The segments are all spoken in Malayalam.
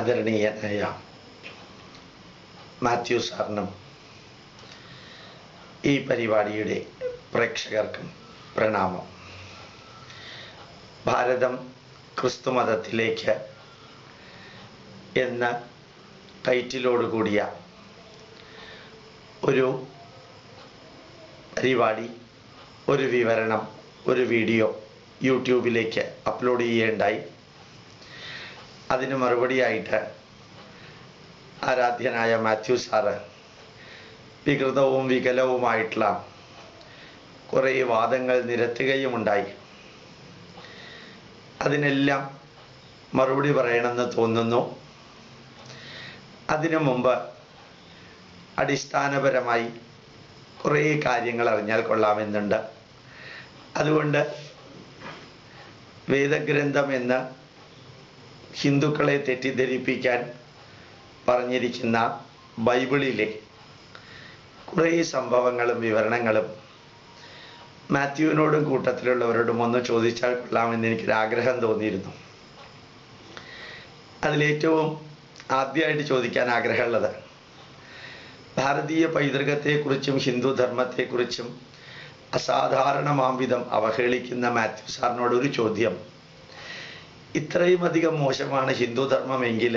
ആദരണീയനായ മാത്യു സാറിനും ഈ പരിപാടിയുടെ പ്രേക്ഷകർക്കും പ്രണാമം. ഭാരതം ക്രിസ്തുമതത്തിലേക്ക് എന്ന ടൈറ്റിലോടുകൂടിയ ഒരു പരിപാടി, ഒരു വിവരണം, ഒരു വീഡിയോ യൂട്യൂബിലേക്ക് അപ്ലോഡ് ചെയ്യേണ്ടായി. അതിന് മറുപടിയായിട്ട് ആരാധ്യനായ മാത്യു സാറ് വികൃതവും വികലവുമായിട്ടുള്ള കുറേ വാദങ്ങൾ നിരത്തുകയുമുണ്ടായി. അതിനെല്ലാം മറുപടി പറയണമെന്ന് തോന്നുന്നു. അതിനു മുമ്പ് അടിസ്ഥാനപരമായി കുറേ കാര്യങ്ങൾ അറിഞ്ഞാൽ കൊള്ളാമെന്നുണ്ട്. അതുകൊണ്ട് വേദഗ്രന്ഥം എന്ന് ഹിന്ദുക്കളെ തെറ്റിദ്ധരിപ്പിക്കാൻ പറഞ്ഞിരിക്കുന്ന ബൈബിളിലെ കുറേ സംഭവങ്ങളും വിവരണങ്ങളും മാത്യുവിനോടും കൂട്ടത്തിലുള്ളവരോടും ഒന്ന് ചോദിച്ചാൽ കൊള്ളാമെന്ന് എനിക്കൊരാഗ്രഹം തോന്നിയിരുന്നു. അതിലേറ്റവും ആദ്യമായിട്ട് ചോദിക്കാൻ ആഗ്രഹമുള്ളത്, ഭാരതീയ പൈതൃകത്തെക്കുറിച്ചും ഹിന്ദുധർമ്മത്തെക്കുറിച്ചും അസാധാരണമാംവിധം അവഹേളിക്കുന്ന മാത്യു സാറിനോട് ഒരു ചോദ്യം. ഇത്രയും അധികം മോശമാണ് ഹിന്ദുധർമ്മമെങ്കിൽ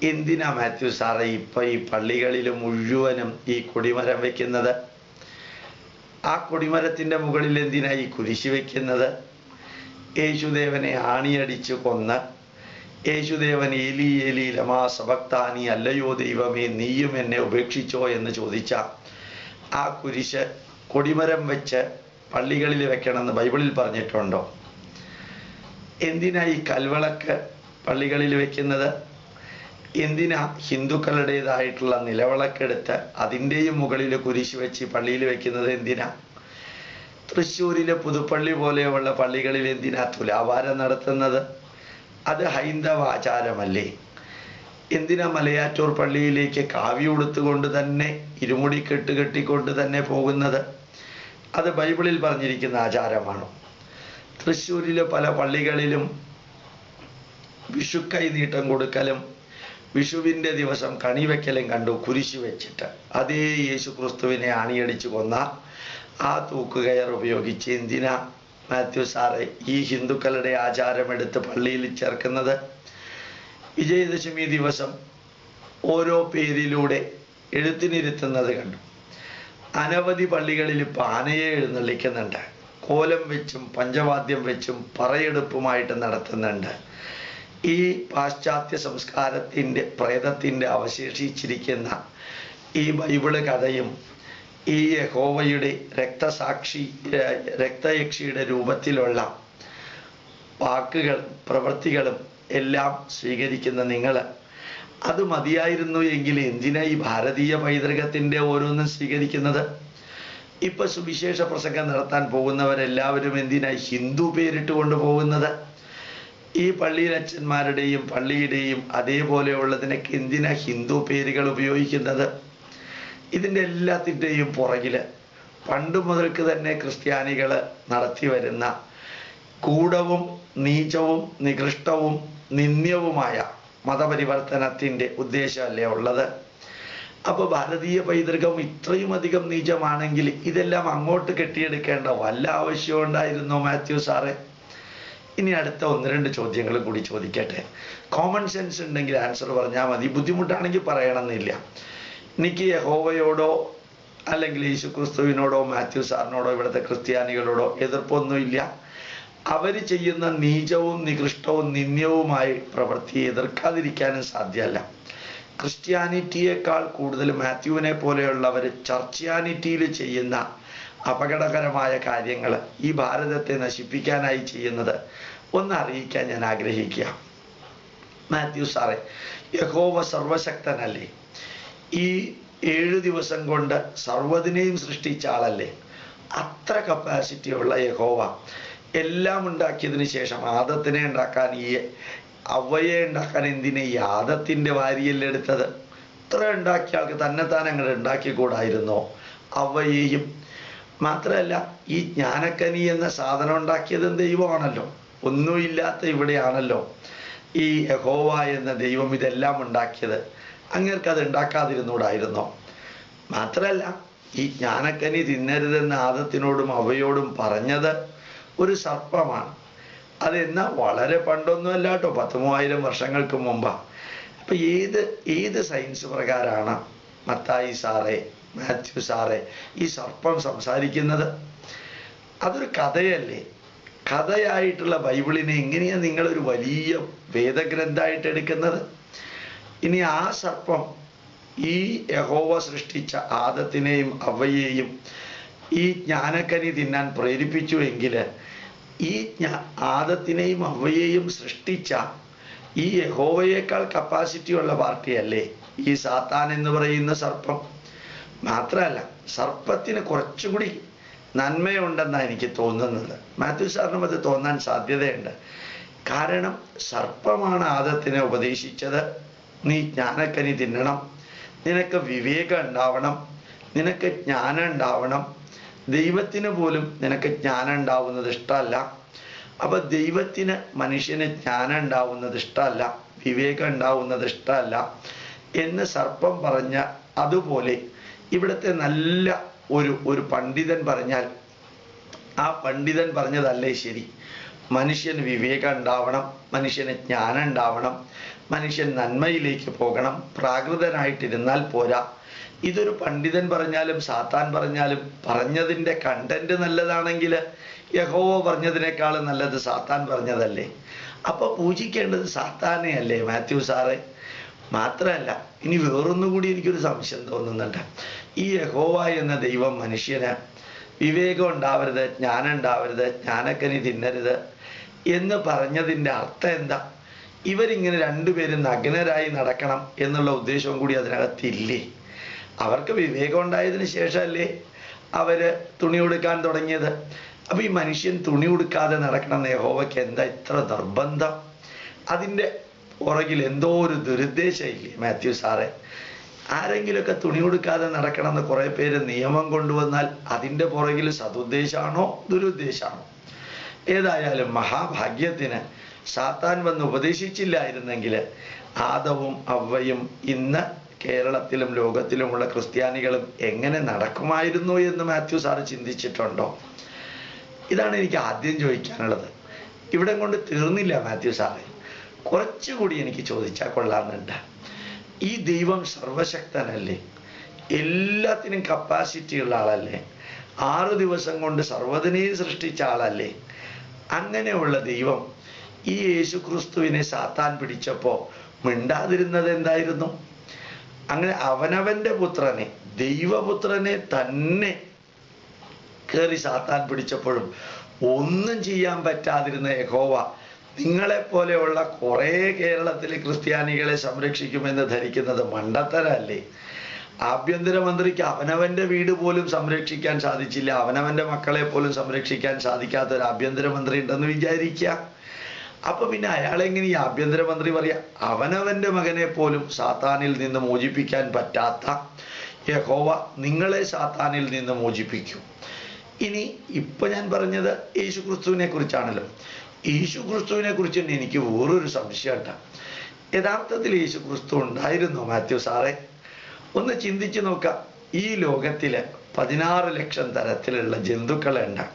എന്തിനാ മാത്യു സാറെ ഇപ്പം ഈ പള്ളികളിൽ മുഴുവനും ഈ കൊടിമരം വയ്ക്കുന്നത്? ആ കൊടിമരത്തിൻ്റെ മുകളിൽ എന്തിനാ ഈ കുരിശ് വയ്ക്കുന്നത്? യേശുദേവനെ ആണിയടിച്ചു കൊന്ന് യേശുദേവൻ ഏലി ഏലി ലമാ സബക്താനി, അല്ലയോ ദൈവമേ നീയും എന്നെ ഉപേക്ഷിച്ചോ എന്ന് ചോദിച്ച ആ കുരിശ് കൊടിമരം വെച്ച് പള്ളികളിൽ വെക്കണമെന്ന് ബൈബിളിൽ പറഞ്ഞിട്ടുണ്ടോ? എന്തിനാ ഈ കൽവിളക്ക് പള്ളികളിൽ വെക്കുന്നത്? എന്തിനാ ഹിന്ദുക്കളുടേതായിട്ടുള്ള നിലവിളക്കെടുത്ത് അതിൻ്റെയും മുകളിൽ കുരിശ് വെച്ച് പള്ളിയിൽ വെക്കുന്നത്? എന്തിനാ തൃശ്ശൂരിലെ പുതുപ്പള്ളി പോലെയുള്ള പള്ളികളിൽ എന്തിനാ തുലാഭാരം നടത്തുന്നത്? അത് ഹൈന്ദവ ആചാരമല്ലേ? എന്തിനാ മലയാറ്റൂർ പള്ളിയിലേക്ക് കാവ്യ ഉടുത്തുകൊണ്ട് തന്നെ ഇരുമുടി കെട്ടിക്കൊണ്ട് തന്നെ പോകുന്നത്? അത് ബൈബിളിൽ പറഞ്ഞിരിക്കുന്ന ആചാരമാണോ? തൃശ്ശൂരിലെ പല പള്ളികളിലും വിഷുക്കൈ നീട്ടം കൊടുക്കലും വിഷുവിൻ്റെ ദിവസം കണിവെക്കലും കണ്ടു കുരിശു വെച്ചിട്ട്. അതേ യേശു ക്രിസ്തുവിനെ ആണിയടിച്ചു കൊന്ന ആ തൂക്കുകയർ ഉപയോഗിച്ച് എന്തിനാ മാത്യു സാറെ ഈ ഹിന്ദുക്കളുടെ ആചാരമെടുത്ത് പള്ളിയിൽ ചേർക്കുന്നത്? വിജയദശമി ദിവസം ഓരോ പേരിലൂടെ എഴുത്തിനിരുത്തുന്നത് കണ്ടു. അനവധി പള്ളികളിൽ ഇപ്പോൾ ആനയെ എഴുന്നള്ളിക്കുന്നുണ്ട്. കോലം വെച്ചും പഞ്ചവാദ്യം വെച്ചും പറയെടുപ്പുമായിട്ട് നടത്തുന്നുണ്ട്. ഈ പാശ്ചാത്യ സംസ്കാരത്തിൻ്റെ പ്രേതത്തിൻ്റെ അവശേഷിച്ചിരിക്കുന്ന ഈ ബൈബിള് കഥയും ഈ യഹോവയുടെ രക്തയക്ഷിയുടെ രൂപത്തിലുള്ള വാക്കുകൾ പ്രവൃത്തികളും എല്ലാം സ്വീകരിക്കുന്ന നിങ്ങൾ അത് മതിയായിരുന്നു എങ്കിൽ എന്തിനാ ഈ ഭാരതീയ പൈതൃകത്തിൻ്റെ ഓരോന്നും സ്വീകരിക്കുന്നത്? ഇപ്പൊ സുവിശേഷ പ്രസംഗം നടത്താൻ പോകുന്നവരെല്ലാവരും എന്തിനാ ഹിന്ദു പേരിട്ട് കൊണ്ടുപോകുന്നത്? ഈ പള്ളിയിലച്ഛന്മാരുടെയും പള്ളിയുടെയും അതേപോലെയുള്ളതിനൊക്കെ എന്തിനാ ഹിന്ദു പേരുകൾ ഉപയോഗിക്കുന്നത്? ഇതിൻ്റെ എല്ലാത്തിൻ്റെയും പുറകിൽ പണ്ട് മുതൽക്ക് തന്നെ ക്രിസ്ത്യാനികൾ നടത്തി വരുന്ന ഗൂഢവും നീചവും നികൃഷ്ടവും നിന്ദ്യവുമായ മതപരിവർത്തനത്തിൻ്റെ ഉദ്ദേശമല്ലേ ഉള്ളത്? അപ്പോൾ ഭാരതീയ പൈതൃകം ഇത്രയും അധികം നീചമാണെങ്കിൽ ഇതെല്ലാം അങ്ങോട്ട് കെട്ടിയെടുക്കേണ്ട വല്ല ആവശ്യം ഉണ്ടായിരുന്നോ മാത്യു സാറെ? ഇനി അടുത്ത ഒന്ന് രണ്ട് ചോദ്യങ്ങൾ കൂടി ചോദിക്കട്ടെ. കോമൺ സെൻസ് ഉണ്ടെങ്കിൽ ആൻസർ പറഞ്ഞാൽ മതി, ബുദ്ധിമുട്ടാണെങ്കിൽ പറയണമെന്നില്ല. എനിക്ക് യഹോവയോടോ അല്ലെങ്കിൽ യേശു ക്രിസ്തുവിനോടോ മാത്യു സാറിനോടോ ഇവിടുത്തെ ക്രിസ്ത്യാനികളോടോ എതിർപ്പൊന്നുമില്ല. അവർ ചെയ്യുന്ന നീചവും നികൃഷ്ടവും നിന്ദ്യവുമായി പ്രവൃത്തിയെ എതിർക്കാതിരിക്കാനും സാധ്യമല്ല. ക്രിസ്ത്യാനിറ്റിയേക്കാൾ കൂടുതൽ മാത്യുവിനെ പോലെയുള്ളവർ ചർച്ച്യാനിറ്റിയിൽ ചെയ്യുന്ന അപകടകരമായ കാര്യങ്ങൾ ഈ ഭാരതത്തെ നശിപ്പിക്കാനായി ചെയ്യുന്നത് ഒന്ന് അറിയിക്കാൻ ഞാൻ ആഗ്രഹിക്കുക. മാത്യു സാറെ, യഹോവ സർവശക്തനല്ലേ? ഈ 7 ദിവസം കൊണ്ട് സർവ്വതിനെയും സൃഷ്ടിച്ച ആളല്ലേ? അത്ര കപ്പാസിറ്റി ഉള്ള യഹോവ എല്ലാം ഉണ്ടാക്കിയതിന് ശേഷം ആദത്തിനെ ഉണ്ടാക്കാൻ അവയെ ഉണ്ടാക്കാൻ എന്തിനെ ഈ ആദത്തിൻ്റെ വാരിയല്ലെടുത്തത്? ഇത്ര ഉണ്ടാക്കിയ ആൾക്ക് തന്നെത്താൻ അങ്ങോട്ട് ഉണ്ടാക്കിക്കൂടായിരുന്നോ അവയെയും? മാത്രമല്ല ഈ ജ്ഞാനക്കനി എന്ന സാധനം ഉണ്ടാക്കിയതും ദൈവമാണല്ലോ. ഒന്നുമില്ലാത്ത ഇവിടെയാണല്ലോ ഈ യഹോവ എന്ന ദൈവം ഇതെല്ലാം ഉണ്ടാക്കിയത്? അങ്ങേർക്ക് അത് ഉണ്ടാക്കാതിരുന്നൂടായിരുന്നോ? മാത്രമല്ല, ഈ ജ്ഞാനക്കനി തിന്നരുതെന്ന് ആദത്തിനോടും അവയോടും പറഞ്ഞത് ഒരു സർപ്പമാണ്. അതെന്നാ വളരെ പണ്ടൊന്നുമല്ല കേട്ടോ, 10,000 വർഷങ്ങൾക്ക് മുമ്പാണ്. അപ്പൊ ഏത് സയൻസ് പ്രകാരമാണ് മത്തായി സാറേ, മാത്യു സാറേ ഈ സർപ്പം സംസാരിക്കുന്നത്? അതൊരു കഥയല്ലേ? കഥയായിട്ടുള്ള ബൈബിളിനെ എങ്ങനെയാണ് നിങ്ങളൊരു വലിയ വേദഗ്രന്ഥമായിട്ട് എടുക്കുന്നത്? ഇനി ആ സർപ്പം ഈ യഹോവ സൃഷ്ടിച്ച ആദത്തിനെയും അവയെയും ഈ ജ്ഞാനക്കനി തിന്നാൻ പ്രേരിപ്പിച്ചു എങ്കിൽ, ഈ ആദത്തിനെയും അവയെയും സൃഷ്ടിച്ച ഈ യഹോവയേക്കാൾ കപ്പാസിറ്റി ഉള്ള പാർട്ടിയല്ലേ ഈ സാത്താൻ എന്ന് പറയുന്ന സർപ്പം? മാത്രമല്ല, സർപ്പത്തിന് കുറച്ചുകൂടി നന്മയുണ്ടെന്നാണ് എനിക്ക് തോന്നുന്നത്. മാത്യു സാറിനും അത് തോന്നാൻ സാധ്യതയുണ്ട്. കാരണം സർപ്പമാണ് ആദത്തിനെ ഉപദേശിച്ചത്, നീ ജ്ഞാനക്കനി തിന്നണം, നിനക്ക് വിവേകം ഉണ്ടാവണം, നിനക്ക് ജ്ഞാനം ഉണ്ടാവണം. ദൈവത്തിന് പോലും നിനക്ക് ജ്ഞാനം ഉണ്ടാവുന്നത് ഇഷ്ടമല്ല. അപ്പൊ ദൈവത്തിന് മനുഷ്യന് ജ്ഞാനം ഉണ്ടാവുന്നത് ഇഷ്ടമല്ല, വിവേകം ഉണ്ടാവുന്നത് ഇഷ്ടമല്ല എന്ന് സർപ്പം പറഞ്ഞ അതുപോലെ ഇവിടുത്തെ നല്ല ഒരു പണ്ഡിതൻ പറഞ്ഞാൽ ആ പണ്ഡിതൻ പറഞ്ഞതല്ലേ ശരി? മനുഷ്യന് വിവേകം ഉണ്ടാവണം, മനുഷ്യന് ജ്ഞാനം ഉണ്ടാവണം, മനുഷ്യൻ നന്മയിലേക്ക് പോകണം, പ്രാകൃതനായിട്ടിരുന്നാൽ പോരാ. ഇതൊരു പണ്ഡിതൻ പറഞ്ഞാലും സാത്താൻ പറഞ്ഞാലും പറഞ്ഞതിൻ്റെ കണ്ടന്റ് നല്ലതാണെങ്കിൽ യഹോവ പറഞ്ഞതിനേക്കാളും നല്ലത് സാത്താൻ പറഞ്ഞതല്ലേ? അപ്പൊ പൂജിക്കേണ്ടത് സാത്താനെ അല്ലേ മാത്യു സാറേ? മാത്രമല്ല, ഇനി വേറൊന്നുകൂടി എനിക്കൊരു സംശയം തോന്നുന്നുണ്ട്. ഈ യഹോവ എന്ന ദൈവം മനുഷ്യന് വിവേകം ഉണ്ടാവരുത്, ജ്ഞാനം ഉണ്ടാവരുത്, ജ്ഞാനക്കനി തിന്നരുത് എന്ന് പറഞ്ഞതിൻ്റെ അർത്ഥം എന്താ? ഇവരിങ്ങനെ രണ്ടുപേരും നഗ്നരായി നടക്കണം എന്നുള്ള ഉദ്ദേശവും കൂടി അതിനകത്തില്ലേ? അവർക്ക് വിവേകം ഉണ്ടായതിന് ശേഷമല്ലേ അവര് തുണി ഉടുക്കാൻ തുടങ്ങിയത്? അപ്പൊ ഈ മനുഷ്യൻ തുണി ഉടുക്കാതെ നടക്കണം എന്ന് യഹോവയ്ക്ക് എന്താ ഇത്ര നിർബന്ധം? അതിൻ്റെ പുറകിൽ എന്തോ ഒരു ദുരുദ്ദേശമില്ലേ മാത്യു സാറേ? ആരെങ്കിലുമൊക്കെ തുണി ഉടുക്കാതെ നടക്കണം എന്ന് കുറെ പേര് നിയമം കൊണ്ടുവന്നാൽ അതിൻ്റെ പുറകിൽ സതുദ്ദേശമാണോ ദുരുദ്ദേശമാണോ? ഏതായാലും മഹാഭാഗ്യത്തിന് സാത്താൻ വന്ന് ഉപദേശിച്ചില്ലായിരുന്നെങ്കിൽ ആദവും അവ്വയും ഇന്ന് കേരളത്തിലും ലോകത്തിലുമുള്ള ക്രിസ്ത്യാനികളും എങ്ങനെ നടക്കുമായിരുന്നു എന്ന് മാത്യു സാറ് ചിന്തിച്ചിട്ടുണ്ടോ? ഇതാണ് എനിക്ക് ആദ്യം ചോദിക്കാനുള്ളത്. ഇവിടെ കൊണ്ട് തീർന്നില്ല മാത്യു സാറേ, കുറച്ചുകൂടി എനിക്ക് ചോദിച്ചാൽ കൊള്ളാമെന്നുണ്ട്. ഈ ദൈവം സർവശക്തനല്ലേ? എല്ലാത്തിനും കപ്പാസിറ്റി ഉള്ള ആളല്ലേ? 6 ദിവസം കൊണ്ട് സർവ്വതിനെയും സൃഷ്ടിച്ച ആളല്ലേ? അങ്ങനെയുള്ള ദൈവം ഈ യേശുക്രിസ്തുവിനെ സാത്താൻ പിടിച്ചപ്പോ മിണ്ടാതിരുന്നത് എന്തായിരുന്നു? അങ്ങനെ അവനവന്റെ പുത്രനെ, ദൈവപുത്രനെ തന്നെ കയറി സാത്താൻ പിടിച്ചപ്പോഴും ഒന്നും ചെയ്യാൻ പറ്റാതിരുന്ന യഹോവ നിങ്ങളെപ്പോലെയുള്ള കുറേ കേരളത്തിലെ ക്രിസ്ത്യാനികളെ സംരക്ഷിക്കുമെന്ന് ധരിക്കുന്നത് മണ്ടത്തരല്ലേ? ആഭ്യന്തരമന്ത്രിക്ക് അവനവന്റെ വീട് പോലും സംരക്ഷിക്കാൻ സാധിച്ചില്ല, അവനവന്റെ മക്കളെ പോലും സംരക്ഷിക്കാൻ സാധിക്കാത്ത ഒരു ആഭ്യന്തരമന്ത്രി ഉണ്ടെന്ന് വിചാരിക്കുക. അപ്പൊ പിന്നെ അയാളെങ്ങനെ ഈ ആഭ്യന്തരമന്ത്രി പറയാ? അവനവന്റെ മകനെ പോലും സാത്താനിൽ നിന്ന് മോചിപ്പിക്കാൻ പറ്റാത്ത യഹോവ നിങ്ങളെ സാത്താനിൽ നിന്ന് മോചിപ്പിക്കും. ഇനി ഇപ്പൊ ഞാൻ പറഞ്ഞത് യേശുക്രിസ്തുവിനെ കുറിച്ചാണല്ലോ. യേശുക്രിസ്തുവിനെ കുറിച്ച് തന്നെ എനിക്ക് വേറൊരു സംശയമുണ്ട്. യഥാർത്ഥത്തിൽ യേശുക്രിസ്തു ഉണ്ടായിരുന്നോ മാത്യു സാറേ? ഒന്ന് ചിന്തിച്ചു നോക്കാം. ഈ ലോകത്തില് 16 ലക്ഷം തരത്തിലുള്ള ജന്തുക്കളുണ്ട്.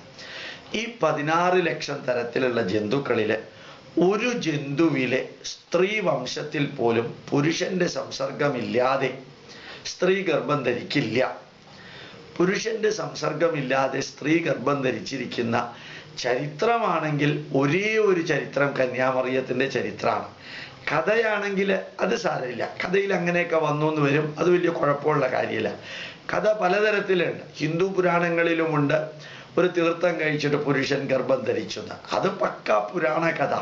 ഈ 16 ലക്ഷം തരത്തിലുള്ള ജന്തുക്കളില് ഒരു ജന്തുവിലെ സ്ത്രീ വംശത്തിൽ പോലും പുരുഷന്റെ സംസർഗമില്ലാതെ സ്ത്രീ ഗർഭം ധരിക്കില്ല. പുരുഷന്റെ സംസർഗമില്ലാതെ സ്ത്രീ ഗർഭം ധരിച്ചിരിക്കുന്ന ചരിത്രമാണെങ്കിൽ ഒരേ ഒരു ചരിത്രം കന്യാമറിയത്തിന്റെ ചരിത്രമാണ്. കഥയാണെങ്കിൽ അത് സാരമില്ല, കഥയിൽ അങ്ങനെയൊക്കെ വന്നു എന്ന് വരും, അത് വലിയ കുഴപ്പമുള്ള കാര്യമില്ല. കഥ പലതരത്തിലുണ്ട്. ഹിന്ദു പുരാണങ്ങളിലുമുണ്ട് ഒരു തീർത്ഥം കഴിച്ചിട്ട് പുരുഷൻ ഗർഭം ധരിച്ചത്. അത് പക്കാ പുരാണ കഥ,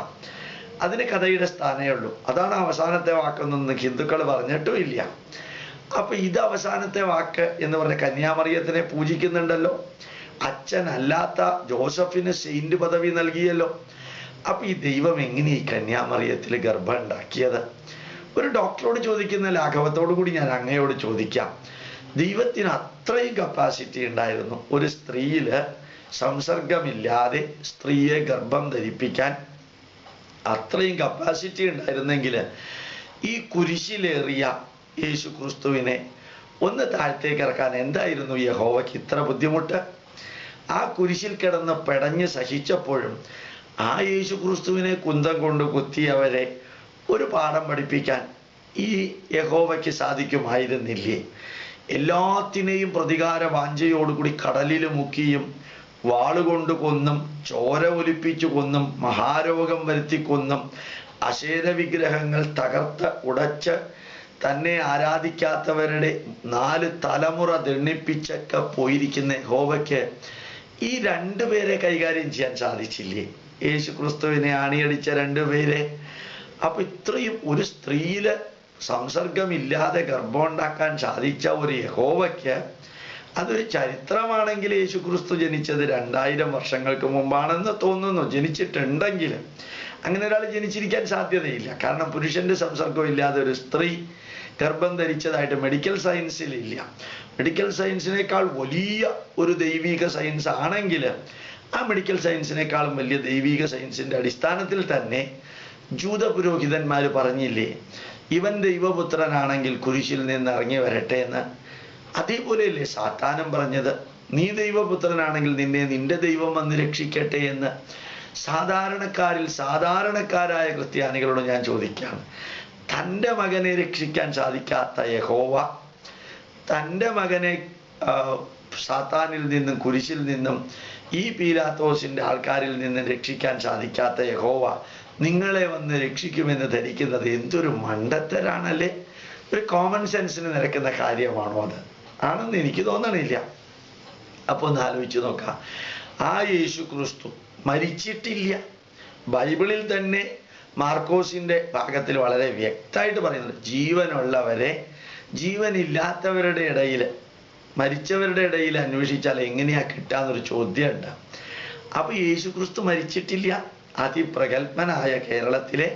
അതിന് കഥയുടെ സ്ഥാനമേ ഉള്ളൂ. അതാണ് അവസാനത്തെ വാക്കെന്നൊന്നും ഹിന്ദുക്കൾ പറഞ്ഞിട്ടും ഇല്ല. അപ്പൊ ഇത് അവസാനത്തെ വാക്ക് എന്ന് പറഞ്ഞ കന്യാമറിയത്തിനെ പൂജിക്കുന്നുണ്ടല്ലോ. അച്ഛനല്ലാത്ത ജോസഫിന് സെയിന്റ് പദവി നൽകിയല്ലോ. അപ്പൊ ഈ ദൈവം എങ്ങനെ ഈ കന്യാമറിയത്തിൽ ഗർഭം ഉണ്ടാക്കിയത്? ഒരു ഡോക്ടറോട് ചോദിക്കുന്ന ലാഘവത്തോടു കൂടി ഞാൻ അങ്ങയോട് ചോദിക്കാം. ദൈവത്തിന് അത്രയും കപ്പാസിറ്റി ഉണ്ടായിരുന്നു ഒരു സ്ത്രീയില് സംസർഗമില്ലാതെ സ്ത്രീയെ ഗർഭം ധരിപ്പിക്കാൻ. അത്രയും കപ്പാസിറ്റി ഉണ്ടായിരുന്നെങ്കിൽ ഈ കുരിശിലേറിയ യേശു ക്രിസ്തുവിനെ ഒന്ന് താഴത്തേക്ക് ഇറക്കാൻ എന്തായിരുന്നു യഹോവയ്ക്ക് ഇത്ര ബുദ്ധിമുട്ട്? ആ കുരിശിൽ കിടന്ന് പെടഞ്ഞ് സഹിച്ചപ്പോഴും ആ യേശു ക്രിസ്തുവിനെ കുന്തം കൊണ്ട് കുത്തിയവരെ ഒരു പാഠം പഠിപ്പിക്കാൻ ഈ യഹോവയ്ക്ക് സാധിക്കുമായിരുന്നില്ലേ? എല്ലാത്തിനെയും പ്രതികാര വാഞ്ചയോടുകൂടി കടലിൽ മുക്കിയും വാളുകൊണ്ട് കൊന്നും ചോര ഒലിപ്പിച്ചു കൊന്നും മഹാരോഗം വരുത്തി കൊന്നും അശേര വിഗ്രഹങ്ങൾ തകർത്ത് ഉടച്ച് തന്നെ ആരാധിക്കാത്തവരുടെ 4 തലമുറ ദണ്ണിപ്പിച്ചൊക്കെ പോയിരിക്കുന്ന യഹോവയ്ക്ക് ഈ 2 പേരെ കൈകാര്യം ചെയ്യാൻ സാധിച്ചില്ലേ? യേശു ക്രിസ്തുവിനെ ആണിയടിച്ച 2 പേരെ. അപ്പൊ ഇത്രയും ഒരു സ്ത്രീയില് സംസർഗമില്ലാതെ ഗർഭം ഉണ്ടാക്കാൻ സാധിച്ച ഒരു യഹോവയ്ക്ക് അതൊരു ചരിത്രമാണെങ്കിൽ യേശു ക്രിസ്തു ജനിച്ചത് 2000 വർഷങ്ങൾക്ക് മുമ്പാണെന്ന് തോന്നുന്നു. ജനിച്ചിട്ടുണ്ടെങ്കിൽ അങ്ങനെ ഒരാൾ ജനിച്ചിരിക്കാൻ സാധ്യതയില്ല. കാരണം പുരുഷന്റെ സംസർഗം ഇല്ലാതെ ഒരു സ്ത്രീ ഗർഭം ധരിച്ചതായിട്ട് മെഡിക്കൽ സയൻസിലില്ല. മെഡിക്കൽ സയൻസിനേക്കാൾ വലിയ ഒരു ദൈവിക സയൻസ് ആണെങ്കിൽ ആ മെഡിക്കൽ സയൻസിനേക്കാളും വലിയ ദൈവിക സയൻസിന്റെ അടിസ്ഥാനത്തിൽ തന്നെ ജൂത പുരോഹിതന്മാർ പറഞ്ഞില്ലേ, ഇവൻ ദൈവപുത്രനാണെങ്കിൽ കുരിശിൽ നിന്ന് ഇറങ്ങി വരട്ടെ എന്ന്. അതേപോലെയല്ലേ സാത്താനും പറഞ്ഞത്, നീ ദൈവപുത്രനാണെങ്കിൽ നിന്നെ നിന്റെ ദൈവം വന്ന് രക്ഷിക്കട്ടെ എന്ന്. സാധാരണക്കാരായ ക്രിസ്ത്യാനികളോട് ഞാൻ ചോദിക്കുകയാണ്, തൻ്റെ മകനെ രക്ഷിക്കാൻ സാധിക്കാത്ത യഹോവ, തൻ്റെ മകനെ സാത്താനിൽ നിന്നും കുരിശിൽ നിന്നും ഈ പീലാത്തോസിന്റെ ആൾക്കാരിൽ നിന്നും രക്ഷിക്കാൻ സാധിക്കാത്ത യഹോവ നിങ്ങളെ വന്ന് രക്ഷിക്കുമെന്ന് ധരിക്കുന്നത് എന്തൊരു മണ്ടത്തരാണല്ലേ? ഒരു കോമൺ സെൻസിന് നിരക്കുന്ന കാര്യമാണോ അത്? ആണെന്ന് എനിക്ക് തോന്നണില്ല. അപ്പൊ ഒന്ന് ആലോചിച്ച് നോക്കാം. ആ യേശു ക്രിസ്തു മരിച്ചിട്ടില്ല. ബൈബിളിൽ തന്നെ മാർക്കോസിന്റെ ഭാഗത്തിൽ വളരെ വ്യക്തമായിട്ട് പറയുന്നുണ്ട്, ജീവനുള്ളവരെ ജീവനില്ലാത്തവരുടെ ഇടയിൽ, മരിച്ചവരുടെ ഇടയിൽ അന്വേഷിച്ചാൽ എങ്ങനെയാ കിട്ടാന്നൊരു ചോദ്യം ഉണ്ട്. അപ്പൊ യേശു ക്രിസ്തു മരിച്ചിട്ടില്ല. അതിപ്രഗത്ഭനായ കേരളത്തിലെ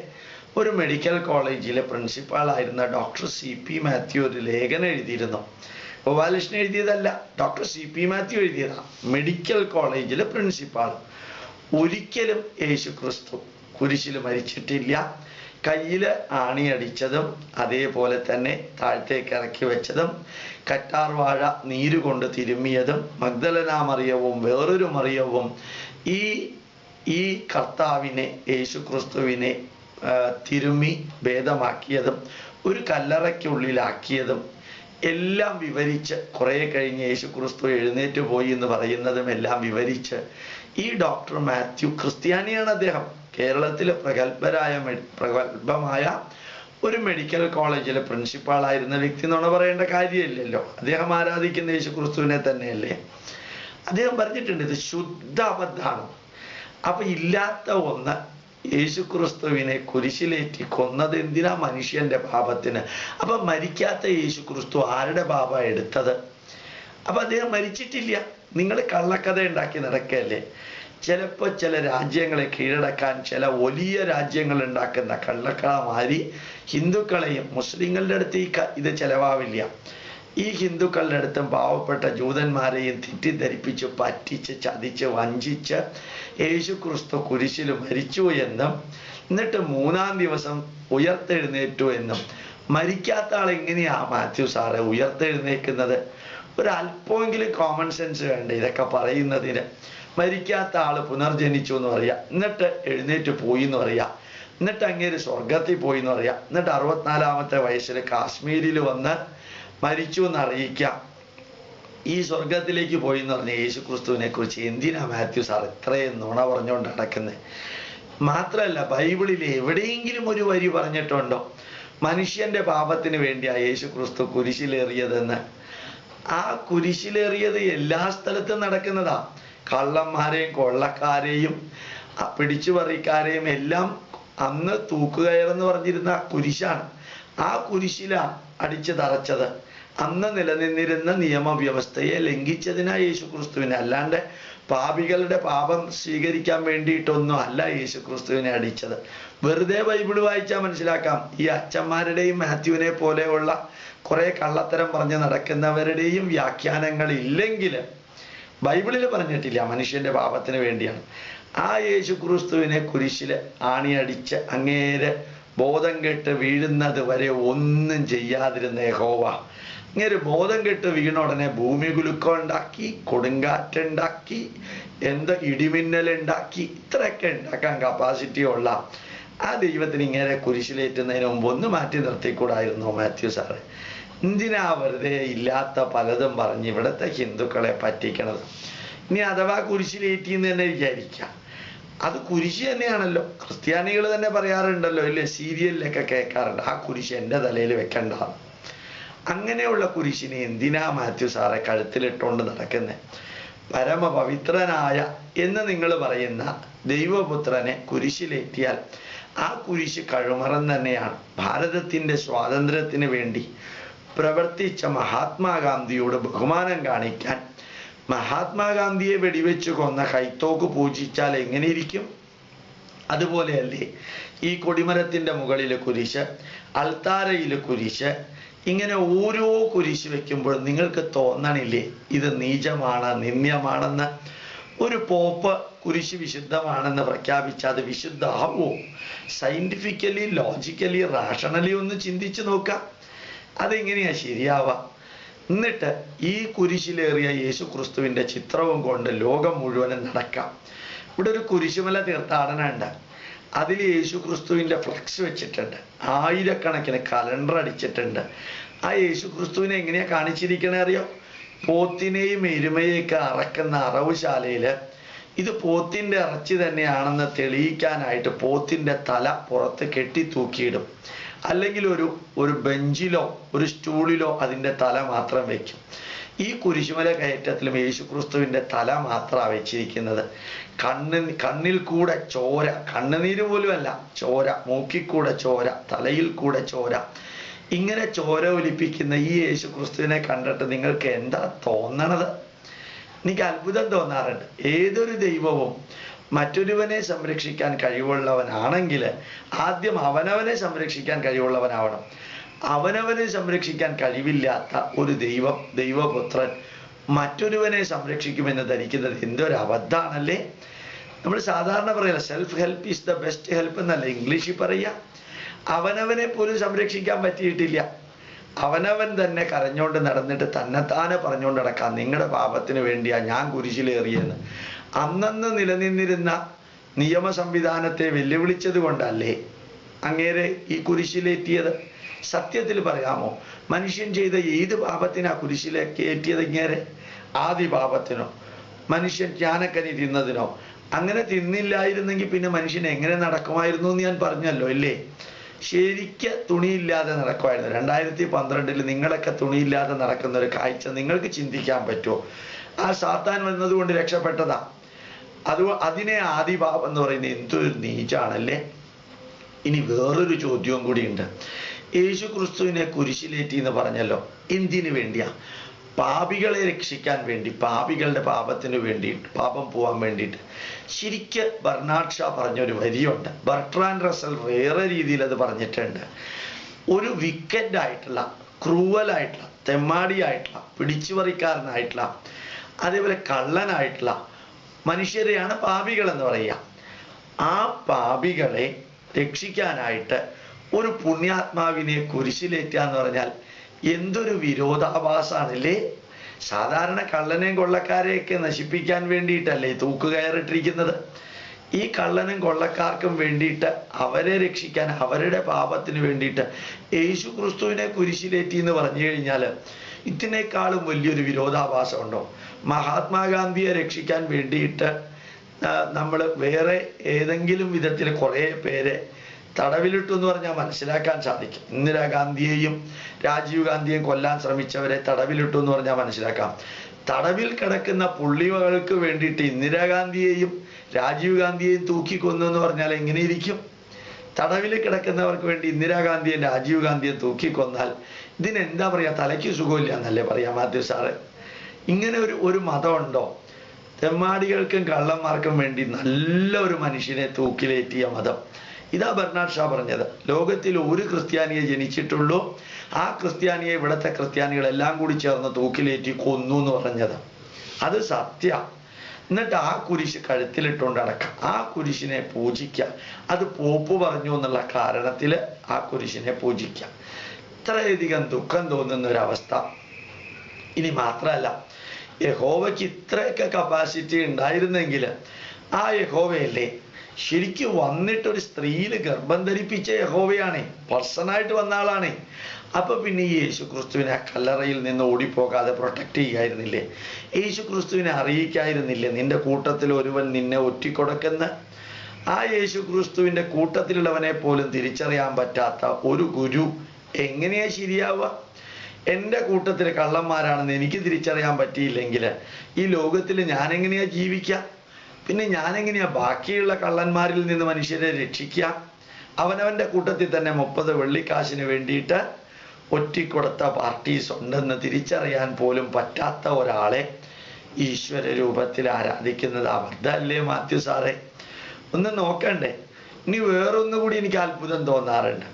ഒരു മെഡിക്കൽ കോളേജിലെ പ്രിൻസിപ്പാളായിരുന്ന ഡോക്ടർ CP മാത്യു ഒരു ലേഖനം എഴുതിയിരുന്നു. ഗോപാലകൃഷ്ണൻ എഴുതിയതല്ല, ഡോക്ടർ CP മാത്യു എഴുതിയതാണ്. മെഡിക്കൽ കോളേജിലെ പ്രിൻസിപ്പാൾ. ഒരിക്കലും യേശു ക്രിസ്തു കുരിശിൽ മരിച്ചിട്ടില്ല. കയ്യില് ആണിയടിച്ചതും അതേപോലെ തന്നെ താഴത്തേക്ക് ഇറക്കി വെച്ചതും കറ്റാർ വാഴ നീരുകൊണ്ട് തിരുമ്മിയതും മഗ്ദലന മറിയവും വേറൊരു മറിയവും ഈ കർത്താവിനെ യേശു ക്രിസ്തുവിനെ തിരുമ്മി ഭേദമാക്കിയതും ഒരു കല്ലറയ്ക്കുള്ളിലാക്കിയതും എല്ലാം വിവരിച്ച് കുറെ കഴിഞ്ഞ് യേശു ക്രിസ്തു എഴുന്നേറ്റ് പോയി എന്ന് പറയുന്നതും എല്ലാം വിവരിച്ച് ഈ ഡോക്ടർ മാത്യു, ക്രിസ്ത്യാനിയാണ് അദ്ദേഹം, കേരളത്തിലെ പ്രഗത്ഭമായ ഒരു മെഡിക്കൽ കോളേജിലെ പ്രിൻസിപ്പാളായിരുന്ന വ്യക്തി എന്നാണ് പറയേണ്ട കാര്യമില്ലല്ലോ. അദ്ദേഹം ആരാധിക്കുന്ന യേശു ക്രിസ്തുവിനെ തന്നെയല്ലേ. അദ്ദേഹം പറഞ്ഞിട്ടുണ്ട് ഇത് ശുദ്ധ അബദ്ധാണ്. അപ്പൊ ഇല്ലാത്ത ഒന്ന് യേശു ക്രിസ്തുവിനെ കുരിശിലേറ്റി കൊന്നത് എന്തിനാ? മനുഷ്യന്റെ പാപത്തിന്. അപ്പൊ മരിക്കാത്ത യേശു ക്രിസ്തു ആരുടെ പാപ എടുത്തത്? അപ്പൊ അദ്ദേഹം മരിച്ചിട്ടില്ല. നിങ്ങൾ കള്ളക്കഥ ഉണ്ടാക്കി നടക്കല്ലേ. ചിലപ്പോൾ ചില രാജ്യങ്ങളെ കീഴടക്കാൻ ചില വലിയ രാജ്യങ്ങൾ ഉണ്ടാക്കുന്ന കള്ളക്കഥമാരി ഹിന്ദുക്കളെയും, മുസ്ലിങ്ങളുടെ അടുത്ത് ഇത് ചെലവാവില്ല, ഈ ഹിന്ദുക്കളുടെ അടുത്തും പാവപ്പെട്ട ജൂതന്മാരെയും തെറ്റിദ്ധരിപ്പിച്ച് പറ്റിച്ച് ചതിച്ച് വഞ്ചിച്ച് യേശു ക്രിസ്തു കുരിശിൽ മരിച്ചു എന്നും എന്നിട്ട് 3-ാം ദിവസം ഉയർത്തെഴുന്നേറ്റു എന്നും. മരിക്കാത്ത ആൾ എങ്ങനെയാ മാത്യു സാറെ ഉയർത്തെഴുന്നേക്കുന്നത്? ഒരല്പമെങ്കിലും കോമൺ സെൻസ് വേണ്ടേ ഇതൊക്കെ പറയുന്നതിന്? മരിക്കാത്ത ആള് പുനർജനിച്ചു എന്ന് പറയാ, എന്നിട്ട് എഴുന്നേറ്റ് പോയി എന്ന് പറയാ, എന്നിട്ട് അങ്ങേര് സ്വർഗത്തിൽ പോയി എന്ന് പറയാ, എന്നിട്ട് 64-ാമത്തെ വയസ്സിൽ കാശ്മീരിൽ വന്ന് മരിച്ചു എന്ന് അറിയിക്കാം. ഈ സ്വർഗത്തിലേക്ക് പോയി എന്ന് പറഞ്ഞ യേശു ക്രിസ്തുവിനെ കുറിച്ച് എന്തിനാ മാത്യു സാർ ഇത്രയും നുണ പറഞ്ഞുകൊണ്ട് നടക്കുന്നത്? മാത്രമല്ല, ബൈബിളിൽ എവിടെയെങ്കിലും ഒരു വരി പറഞ്ഞിട്ടുണ്ടോ മനുഷ്യന്റെ പാപത്തിന് വേണ്ടിയാ യേശു ക്രിസ്തു കുരിശിലേറിയതെന്ന്? ആ കുരിശിലേറിയത് എല്ലാ സ്ഥലത്തും നടക്കുന്നതാ. കള്ളന്മാരെയും കൊള്ളക്കാരെയും പിടിച്ചുപറിക്കാരെയും എല്ലാം അന്ന് തൂക്കുകയറെന്ന് പറഞ്ഞിരുന്ന കുരിശാണ്. ആ കുരിശിലാ അടിച്ചു തറച്ചത്. അന്ന് നിലനിന്നിരുന്ന നിയമവ്യവസ്ഥയെ ലംഘിച്ചതിനാ യേശു ക്രിസ്തുവിനെ, അല്ലാണ്ട് പാപികളുടെ പാപം സ്വീകരിക്കാൻ വേണ്ടിയിട്ടൊന്നും അല്ല യേശു ക്രിസ്തുവിനെ അടിച്ചത്. വെറുതെ ബൈബിൾ വായിച്ചാൽ മനസ്സിലാക്കാം. ഈ അച്ഛന്മാരുടെയും മാത്യുവിനെ പോലെയുള്ള കുറെ കള്ളത്തരം പറഞ്ഞ് നടക്കുന്നവരുടെയും വ്യാഖ്യാനങ്ങൾ ഇല്ലെങ്കിൽ ബൈബിളിൽ പറഞ്ഞിട്ടില്ല മനുഷ്യന്റെ പാപത്തിന് വേണ്ടിയാണ്. ആ യേശു ക്രിസ്തുവിനെ കുരിശിൽ ആണിയടിച്ച് അങ്ങേരെ ബോധം കെട്ട് വീഴുന്നത് വരെ ഒന്നും ചെയ്യാതിരുന്ന യഹോവ ഇങ്ങനെ ബോധം കെട്ട് വീണ ഉടനെ ഭൂമി കുലുക്കം ഉണ്ടാക്കി, കൊടുങ്കാറ്റുണ്ടാക്കി, ഇടിമിന്നലുണ്ടാക്കി, ഇത്രയൊക്കെ ഉണ്ടാക്കാൻ കപ്പാസിറ്റി ഉള്ള ആ ദൈവത്തിന് ഇങ്ങനെ കുരിശിലേറ്റുന്നതിന് മുമ്പ് ഒന്ന് മാറ്റി നിർത്തിക്കൂടായിരുന്നോ മാത്യു സാറ്? എന്തിനാ വെറുതെ ഇല്ലാത്ത പലതും പറഞ്ഞ് ഇവിടുത്തെ ഹിന്ദുക്കളെ പറ്റിക്കണത്? ഇനി അഥവാ കുരിശിലേറ്റിന്ന് തന്നെ വിചാരിക്കാം, അത് കുരിശ് തന്നെയാണല്ലോ. ക്രിസ്ത്യാനികൾ തന്നെ പറയാറുണ്ടല്ലോ ഇല്ലേ, സീരിയലിലൊക്കെ കേൾക്കാറുണ്ട്, ആ കുരിശ് എൻ്റെ തലയിൽ വെക്കണ്ട. അങ്ങനെയുള്ള കുരിശിനെ എന്തിനാ മാത്യു സാറെ കഴുത്തിലിട്ടുകൊണ്ട് നടക്കുന്നത്? പരമപവിത്രനായ എന്ന് നിങ്ങൾ പറയുന്ന ദൈവപുത്രനെ കുരിശിലേറ്റിയാൽ ആ കുരിശ് കഴുമറം തന്നെയാണ്. ഭാരതത്തിൻ്റെ സ്വാതന്ത്ര്യത്തിന് വേണ്ടി പ്രവർത്തിച്ച മഹാത്മാഗാന്ധിയോട് ബഹുമാനം കാണിക്കാൻ മഹാത്മാഗാന്ധിയെ വെടിവെച്ച് കൊന്ന കൈത്തോക്ക് പൂജിച്ചാൽ എങ്ങനെയിരിക്കും? അതുപോലെയല്ലേ ഈ കൊടിമരത്തിൻ്റെ മുകളിൽ കുരിശ്, അൾത്താരയിൽ കുരിശ്, ഇങ്ങനെ ഓരോ കുരിശ് വെക്കുമ്പോൾ നിങ്ങൾക്ക് തോന്നണില്ലേ ഇത് നീചമാണ്, നിന്ദ്യമാണെന്ന്? ഒരു പോപ്പ് കുരിശ് വിശുദ്ധമാണെന്ന് പ്രഖ്യാപിച്ചാൽ അത് വിശുദ്ധമാവോ? സയന്റിഫിക്കലി, ലോജിക്കലി, റാഷണലി ഒന്ന് ചിന്തിച്ചു നോക്കാം. അതെങ്ങനെയാ ശരിയാവുക? എന്നിട്ട് ഈ കുരിശിലേറിയ യേശു ക്രിസ്തുവിൻ്റെ ചിത്രവും കൊണ്ട് ലോകം മുഴുവനും നടക്കാം. ഇവിടെ ഒരു കുരിശുമല തീർത്ഥാടനം ഉണ്ട്, അതിൽ യേശു ക്രിസ്തുവിൻ്റെ ഫ്ലക്സ് വെച്ചിട്ടുണ്ട്, ആയിരക്കണക്കിന് കലണ്ടർ അടിച്ചിട്ടുണ്ട്. ആ യേശു ക്രിസ്തുവിനെ എങ്ങനെയാ കാണിച്ചിരിക്കണേ അറിയോ? പോത്തിനെയും എരുമയൊക്കെ അറക്കുന്ന അറവുശാലയിൽ ഇത് പോത്തിൻ്റെ ഇറച്ചി തന്നെയാണെന്ന് തെളിയിക്കാനായിട്ട് പോത്തിൻ്റെ തല പുറത്ത് കെട്ടി തൂക്കിയിടും, അല്ലെങ്കിൽ ഒരു ബെഞ്ചിലോ ഒരു സ്റ്റൂളിലോ അതിൻ്റെ തല മാത്രം വെക്കും. ഈ കുരിശുമല കയറ്റത്തിലും യേശു ക്രിസ്തുവിൻ്റെ തല മാത്രമാണ് വെച്ചിരിക്കുന്നത്. കണ്ണിൽ കൂടെ ചോര, കണ്ണുനീര് പോലുമല്ല, ചോര, മൂക്കിക്കൂടെ ചോര, തലയിൽ കൂടെ ചോര, ഇങ്ങനെ ചോര ഒലിപ്പിക്കുന്ന ഈ യേശു ക്രിസ്തുവിനെ കണ്ടിട്ട് നിങ്ങൾക്ക് എന്താ തോന്നണത്? എനിക്ക് അത്ഭുതം തോന്നാറുണ്ട്. ഏതൊരു ദൈവവും മറ്റൊരുവനെ സംരക്ഷിക്കാൻ കഴിവുള്ളവനാണെങ്കിൽ ആദ്യം അവനവനെ സംരക്ഷിക്കാൻ കഴിവുള്ളവനാവണം. അവനവനെ സംരക്ഷിക്കാൻ കഴിവില്ലാത്ത ഒരു ദൈവപുത്രൻ മറ്റൊരുവനെ സംരക്ഷിക്കുമെന്ന് ധരിക്കുന്നത് എന്തൊരു അബദ്ധാണല്ലേ? നമ്മൾ സാധാരണ പറയല self help is the best help എന്നല്ല ഇംഗ്ലീഷിൽ പറയുക. അവനവനെ പോലും സംരക്ഷിക്കാൻ പറ്റിയിട്ടില്ല. അവനവൻ തന്നെ കരഞ്ഞോണ്ട് നടന്നിട്ട് തന്നെത്താനെ പറഞ്ഞുകൊണ്ട് നടക്കാം, നിങ്ങളുടെ പാപത്തിന് വേണ്ടിയാ ഞാൻ കുരിശിലേറിയെന്ന്. അന്നന്ന് നിലനിന്നിരുന്ന നിയമ സംവിധാനത്തെ വെല്ലുവിളിച്ചത് കൊണ്ടല്ലേ അങ്ങേരെ ഈ കുരിശിലേറ്റിയത്? സത്യത്തിൽ പറയാമോ, മനുഷ്യൻ ചെയ്ത ഏത് പാപത്തിനാ കുരിശിലേക്ക് ഏറ്റിയത് ഇങ്ങേരെ? ആദി പാപത്തിനോ? മനുഷ്യൻ ജ്ഞാനക്കനി തിന്നതിനോ? അങ്ങനെ തിന്നില്ലായിരുന്നെങ്കിൽ പിന്നെ മനുഷ്യൻ എങ്ങനെ നടക്കുമായിരുന്നു എന്ന് ഞാൻ പറഞ്ഞല്ലോ ഇല്ലേ? ശരിക്ക് തുണിയില്ലാതെ നടക്കുമായിരുന്നു. 2012 നിങ്ങളൊക്കെ തുണിയില്ലാതെ നടക്കുന്ന ഒരു കാഴ്ച നിങ്ങൾക്ക് ചിന്തിക്കാൻ പറ്റുമോ? ആ സാത്താൻ വന്നതുകൊണ്ട് രക്ഷപ്പെട്ടതാ. അതിനെ ആദിപാപം എന്ന് പറയുന്നത് എന്തൊരു നീചാണല്ലേ? ഇനി വേറൊരു ചോദ്യവും കൂടിയുണ്ട്. യേശു ക്രിസ്തുവിനെ കുരിശിലേറ്റി എന്ന് പറഞ്ഞല്ലോ, എന്തിനു വേണ്ടിയാ? പാപികളെ രക്ഷിക്കാൻ വേണ്ടി, പാപികളുടെ പാപത്തിന് വേണ്ടിയിട്ട്, പാപം പോവാൻ വേണ്ടിയിട്ട്. ശരിക്ക് ബർണാഡ് ഷാ പറഞ്ഞൊരു വരിയുണ്ട്, ബർട്രാൻഡ് റസൽ വേറെ രീതിയിൽ അത് പറഞ്ഞിട്ടുണ്ട്. ഒരു വിക്കറ്റ് ആയിട്ടുള്ള, ക്രൂവലായിട്ടുള്ള, തെമ്മാടിയായിട്ടുള്ള, പിടിച്ചുപറിക്കാരനായിട്ടുള്ള, അതേപോലെ കള്ളനായിട്ടുള്ള മനുഷ്യരെയാണ് പാപികൾ എന്ന് പറയുക. ആ പാപികളെ രക്ഷിക്കാനായിട്ട് ഒരു പുണ്യാത്മാവിനെ കുരിശിലേറ്റുക എന്ന് പറഞ്ഞാൽ എന്തൊരു വിരോധാഭാസമാണല്ലേ? സാധാരണ കള്ളനെയും കൊള്ളക്കാരെയൊക്കെ നശിപ്പിക്കാൻ വേണ്ടിയിട്ടല്ലേ തൂക്കുകയറിട്ടിരിക്കുന്നത്? ഈ കള്ളനും കൊള്ളക്കാർക്കും വേണ്ടിയിട്ട്, അവരെ രക്ഷിക്കാൻ, അവരുടെ പാപത്തിന് വേണ്ടിയിട്ട് യേശു ക്രിസ്തുവിനെ കുരിശിലേറ്റി എന്ന് പറഞ്ഞു കഴിഞ്ഞാൽ ഇതിനേക്കാളും വലിയൊരു വിരോധാഭാസം ഉണ്ടോ? മഹാത്മാഗാന്ധിയെ രക്ഷിക്കാൻ വേണ്ടിയിട്ട് നമ്മൾ വേറെ ഏതെങ്കിലും വിധത്തിൽ കുറേ പേരെ തടവിലിട്ടു എന്ന് പറഞ്ഞാൽ മനസ്സിലാക്കാൻ സാധിക്കും. ഇന്ദിരാഗാന്ധിയെയും രാജീവ് ഗാന്ധിയെയും കൊല്ലാൻ ശ്രമിച്ചവരെ തടവിലിട്ടു എന്ന് പറഞ്ഞാൽ മനസ്സിലാക്കാം. തടവിൽ കിടക്കുന്ന പുള്ളികൾക്ക് വേണ്ടിയിട്ട് ഇന്ദിരാഗാന്ധിയെയും രാജീവ് ഗാന്ധിയെയും തൂക്കിക്കൊന്നു എന്ന് പറഞ്ഞാൽ എങ്ങനെയിരിക്കും? തടവിൽ കിടക്കുന്നവർക്ക് വേണ്ടി ഇന്ദിരാഗാന്ധിയും രാജീവ് ഗാന്ധിയെ തൂക്കിക്കൊന്നാൽ ഇതിനെന്താ പറയാ? തലയ്ക്ക് സുഖമില്ല എന്നല്ലേ പറയാ മാത്യു സാറ്? ഇങ്ങനെ ഒരു മതമുണ്ടോ? തെമ്മാടികൾക്കും കള്ളന്മാർക്കും വേണ്ടി നല്ല ഒരു മനുഷ്യനെ തൂക്കിലേറ്റിയ മതം. ഇതാ ബർണാഡ് ഷാ പറഞ്ഞത്. ലോകത്തിൽ ഒരു ക്രിസ്ത്യാനിയെ ജനിച്ചിട്ടുള്ളൂ, ആ ക്രിസ്ത്യാനിയെ ഇവിടുത്തെ ക്രിസ്ത്യാനികളെല്ലാം കൂടി ചേർന്ന് തൂക്കിലേറ്റി കൊന്നു എന്ന് പറഞ്ഞത്. അത് സത്യ. എന്നിട്ട് ആ കുരിശ് കഴുത്തിലിട്ടുകൊണ്ട് നടക്കാം. ആ കുരിശിനെ പൂജിക്കുക. അത് പോപ്പ് പറഞ്ഞു എന്നുള്ള കാരണത്തിൽ ആ കുരിശിനെ പൂജിക്കാം. ഇത്രയധികം ദുഃഖം തോന്നുന്ന ഒരവസ്ഥ. ഇനി മാത്രമല്ല, യഹോവയ്ക്ക് ഇത്രയൊക്കെ കപ്പാസിറ്റി ഉണ്ടായിരുന്നെങ്കിൽ ആ യഹോവയല്ലേ ശരിക്കും വന്നിട്ടൊരു സ്ത്രീയിൽ ഗർഭം ധരിപ്പിച്ച യഹോവയാണേ, പേഴ്സണായിട്ട് വന്ന ആളാണേ. അപ്പൊ പിന്നെ ഈ യേശു ക്രിസ്തുവിനെ ആ കല്ലറയിൽ നിന്ന് ഓടിപ്പോകാതെ പ്രൊട്ടക്ട് ചെയ്യായിരുന്നില്ലേ? യേശു ക്രിസ്തുവിനെ അറിയിക്കായിരുന്നില്ലേ നിന്റെ കൂട്ടത്തിൽ ഒരുവൻ നിന്നെ ഒറ്റിക്കൊടുക്കുന്ന? ആ യേശു ക്രിസ്തുവിന്റെ കൂട്ടത്തിലുള്ളവനെ പോലും തിരിച്ചറിയാൻ പറ്റാത്ത ഒരു ഗുരു എങ്ങനെയാ ശരിയാവുക? എൻ്റെ കൂട്ടത്തിൽ കള്ളന്മാരാണെന്ന് എനിക്ക് തിരിച്ചറിയാൻ പറ്റിയില്ലെങ്കിൽ ഈ ലോകത്തിൽ ഞാൻ എങ്ങനെയാ ജീവിക്കുക? പിന്നെ ഞാനെങ്ങനെയാ ബാക്കിയുള്ള കള്ളന്മാരിൽ നിന്ന് മനുഷ്യരെ രക്ഷിക്കുക? അവനവൻ്റെ കൂട്ടത്തിൽ തന്നെ 30 വെള്ളിക്കാശിന് വേണ്ടിയിട്ട് ഒറ്റിക്കൊടുത്ത പാർട്ടീസ് ഉണ്ടെന്ന് തിരിച്ചറിയാൻ പോലും പറ്റാത്ത ഒരാളെ ഈശ്വര രൂപത്തിൽ ആരാധിക്കുന്നത് അബദ്ധമല്ലേ മാത്യു സാറേ? ഒന്ന് നോക്കണ്ടേ? ഇനി വേറൊന്നുകൂടി എനിക്ക് അത്ഭുതം തോന്നാറുണ്ട്.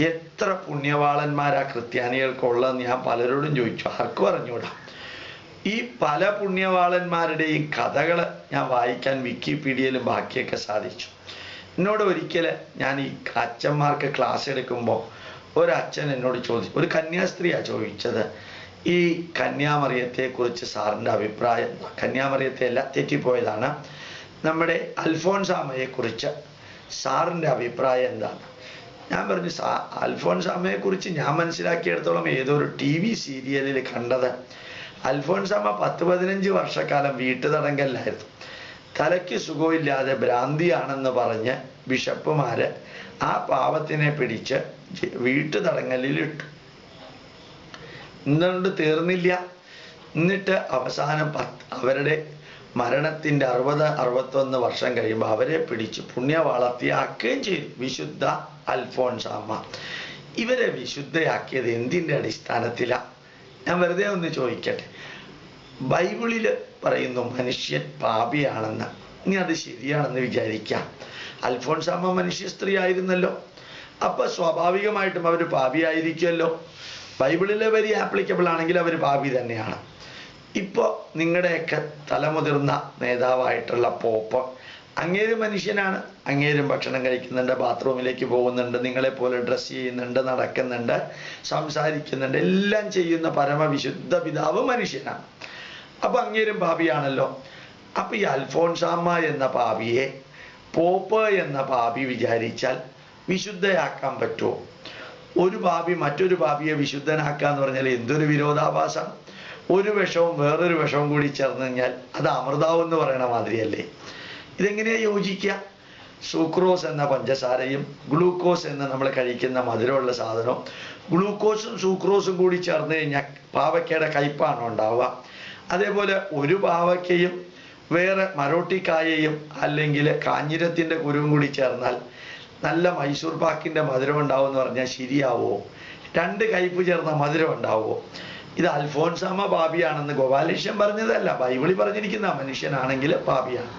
എത്ര പുണ്യവാളന്മാരാ ക്രിസ്ത്യാനികൾക്കുള്ളതെന്ന് ഞാൻ പലരോടും ചോദിച്ചു. ആർക്കും അറിഞ്ഞൂടാ. ഈ പല പുണ്യവാളന്മാരുടെയും കഥകൾ ഞാൻ വായിക്കാൻ വിക്കിപീഡിയയിലും ബാക്കിയൊക്കെ സാധിച്ചു. എന്നോട് ഒരിക്കൽ ഞാൻ ഈ അച്ഛന്മാർക്ക് ക്ലാസ് എടുക്കുമ്പോൾ ഒരച്ഛൻ എന്നോട് ചോദിച്ചു, ഒരു കന്യാസ്ത്രീയാണ് ചോദിച്ചത്, ഈ കന്യാമറിയത്തെക്കുറിച്ച് സാറിൻ്റെ അഭിപ്രായം എന്താ? കന്യാമറിയത്തെ അല്ല, തെറ്റിപ്പോയതാണ്. നമ്മുടെ അൽഫോൻസാമയെക്കുറിച്ച് സാറിൻ്റെ അഭിപ്രായം എന്താണ്? ഞാൻ പറഞ്ഞു, അൽഫോൻസാമയെക്കുറിച്ച് ഞാൻ മനസ്സിലാക്കിയെടുത്തോളം ഏതോ ഒരു TV സീരിയലിൽ കണ്ടത്, അൽഫോൻസാമ 10-15 വർഷക്കാലം വീട്ടുതടങ്കലിലായിരുന്നു. തലയ്ക്ക് സുഖമില്ലാതെ ഭ്രാന്തിയാണെന്ന് പറഞ്ഞ് ബിഷപ്പുമാര് ആ പാവത്തിനെ പിടിച്ച് വീട്ടുതടങ്കലിലിട്ടു. എന്തുകൊണ്ട് തീർന്നില്ല? എന്നിട്ട് അവസാനം അവരുടെ മരണത്തിൻ്റെ 60-61 വർഷം കഴിയുമ്പോൾ അവരെ പിടിച്ച് പുണ്യവാളത്തിയാക്കുകയും ചെയ്തു. വിശുദ്ധ അൽഫോൻസാമ. ഇവരെ വിശുദ്ധയാക്കിയത് എന്തിൻ്റെ അടിസ്ഥാനത്തിലാണ്? ഞാൻ വെറുതെ ഒന്ന് ചോദിക്കട്ടെ. ബൈബിളിൽ പറയുന്നു മനുഷ്യൻ പാപിയാണെന്ന്. ഇനി അത് ശരിയാണെന്ന് വിചാരിക്കാം. അൽഫോൻസാമ മനുഷ്യ സ്ത്രീ ആയിരുന്നല്ലോ, അപ്പൊ സ്വാഭാവികമായിട്ടും അവർ പാപിയായിരിക്കുമല്ലോ. ബൈബിളിലെ വരി ആപ്ലിക്കബിൾ ആണെങ്കിൽ അവർ പാപി തന്നെയാണ്. ഇപ്പോൾ നിങ്ങളുടെയൊക്കെ തലമുതിർന്ന നേതാവായിട്ടുള്ള പോപ്പ്, അങ്ങേര് മനുഷ്യനാണ്. അങ്ങേരും ഭക്ഷണം കഴിക്കുന്നുണ്ട്, ബാത്റൂമിലേക്ക് പോകുന്നുണ്ട്, നിങ്ങളെപ്പോലെ ഡ്രസ്സ് ചെയ്യുന്നുണ്ട്, നടക്കുന്നുണ്ട്, സംസാരിക്കുന്നുണ്ട്, എല്ലാം ചെയ്യുന്ന പരമവിശുദ്ധ പിതാവ് മനുഷ്യനാണ്. അപ്പൊ അങ്ങേരും പാപിയാണല്ലോ. അപ്പൊ ഈ അൽഫോൻസാമ എന്ന പാപിയെ പോപ്പ് എന്ന പാപി വിചാരിച്ചാൽ വിശുദ്ധയാക്കാൻ പറ്റുമോ? ഒരു പാപി മറ്റൊരു പാപിയെ വിശുദ്ധനാക്കാന്ന് പറഞ്ഞാൽ എന്തൊരു വിരോധാഭാസം! ഒരു വിഷവും വേറൊരു വിഷവും കൂടി ചേർന്ന് കഴിഞ്ഞാൽ അത് അമൃതാവ് എന്ന് പറയണ മാതിരിയല്ലേ? ഇതെങ്ങനെയാ യോജിക്കുക? സൂക്രോസ് എന്ന പഞ്ചസാരയും ഗ്ലൂക്കോസ് എന്ന് നമ്മൾ കഴിക്കുന്ന മധുരമുള്ള സാധനവും ഗ്ലൂക്കോസും സൂക്രോസും കൂടി ചേർന്ന് കഴിഞ്ഞാൽ പാവയ്ക്കയുടെ കയ്പാണോ ഉണ്ടാവുക? അതേപോലെ ഒരു പാവയ്ക്കയും വേറെ മരോട്ടിക്കായയും അല്ലെങ്കിൽ കാഞ്ഞിരത്തിൻ്റെ കുരുവും കൂടി ചേർന്നാൽ നല്ല മൈസൂർ പാക്കിൻ്റെ മധുരം ഉണ്ടാവും എന്ന് പറഞ്ഞാൽ ശരിയാവോ? 2 കയ്പ് ചേർന്ന മധുരം ഉണ്ടാവുമോ? ഇത് അൽഫോൻസാമ പാപിയാണെന്ന് ഗോപാലകൃഷ്ണൻ പറഞ്ഞതല്ല, ബൈബിളിൽ പറഞ്ഞിരിക്കുന്ന മനുഷ്യനാണെങ്കിൽ പാപിയാണ്.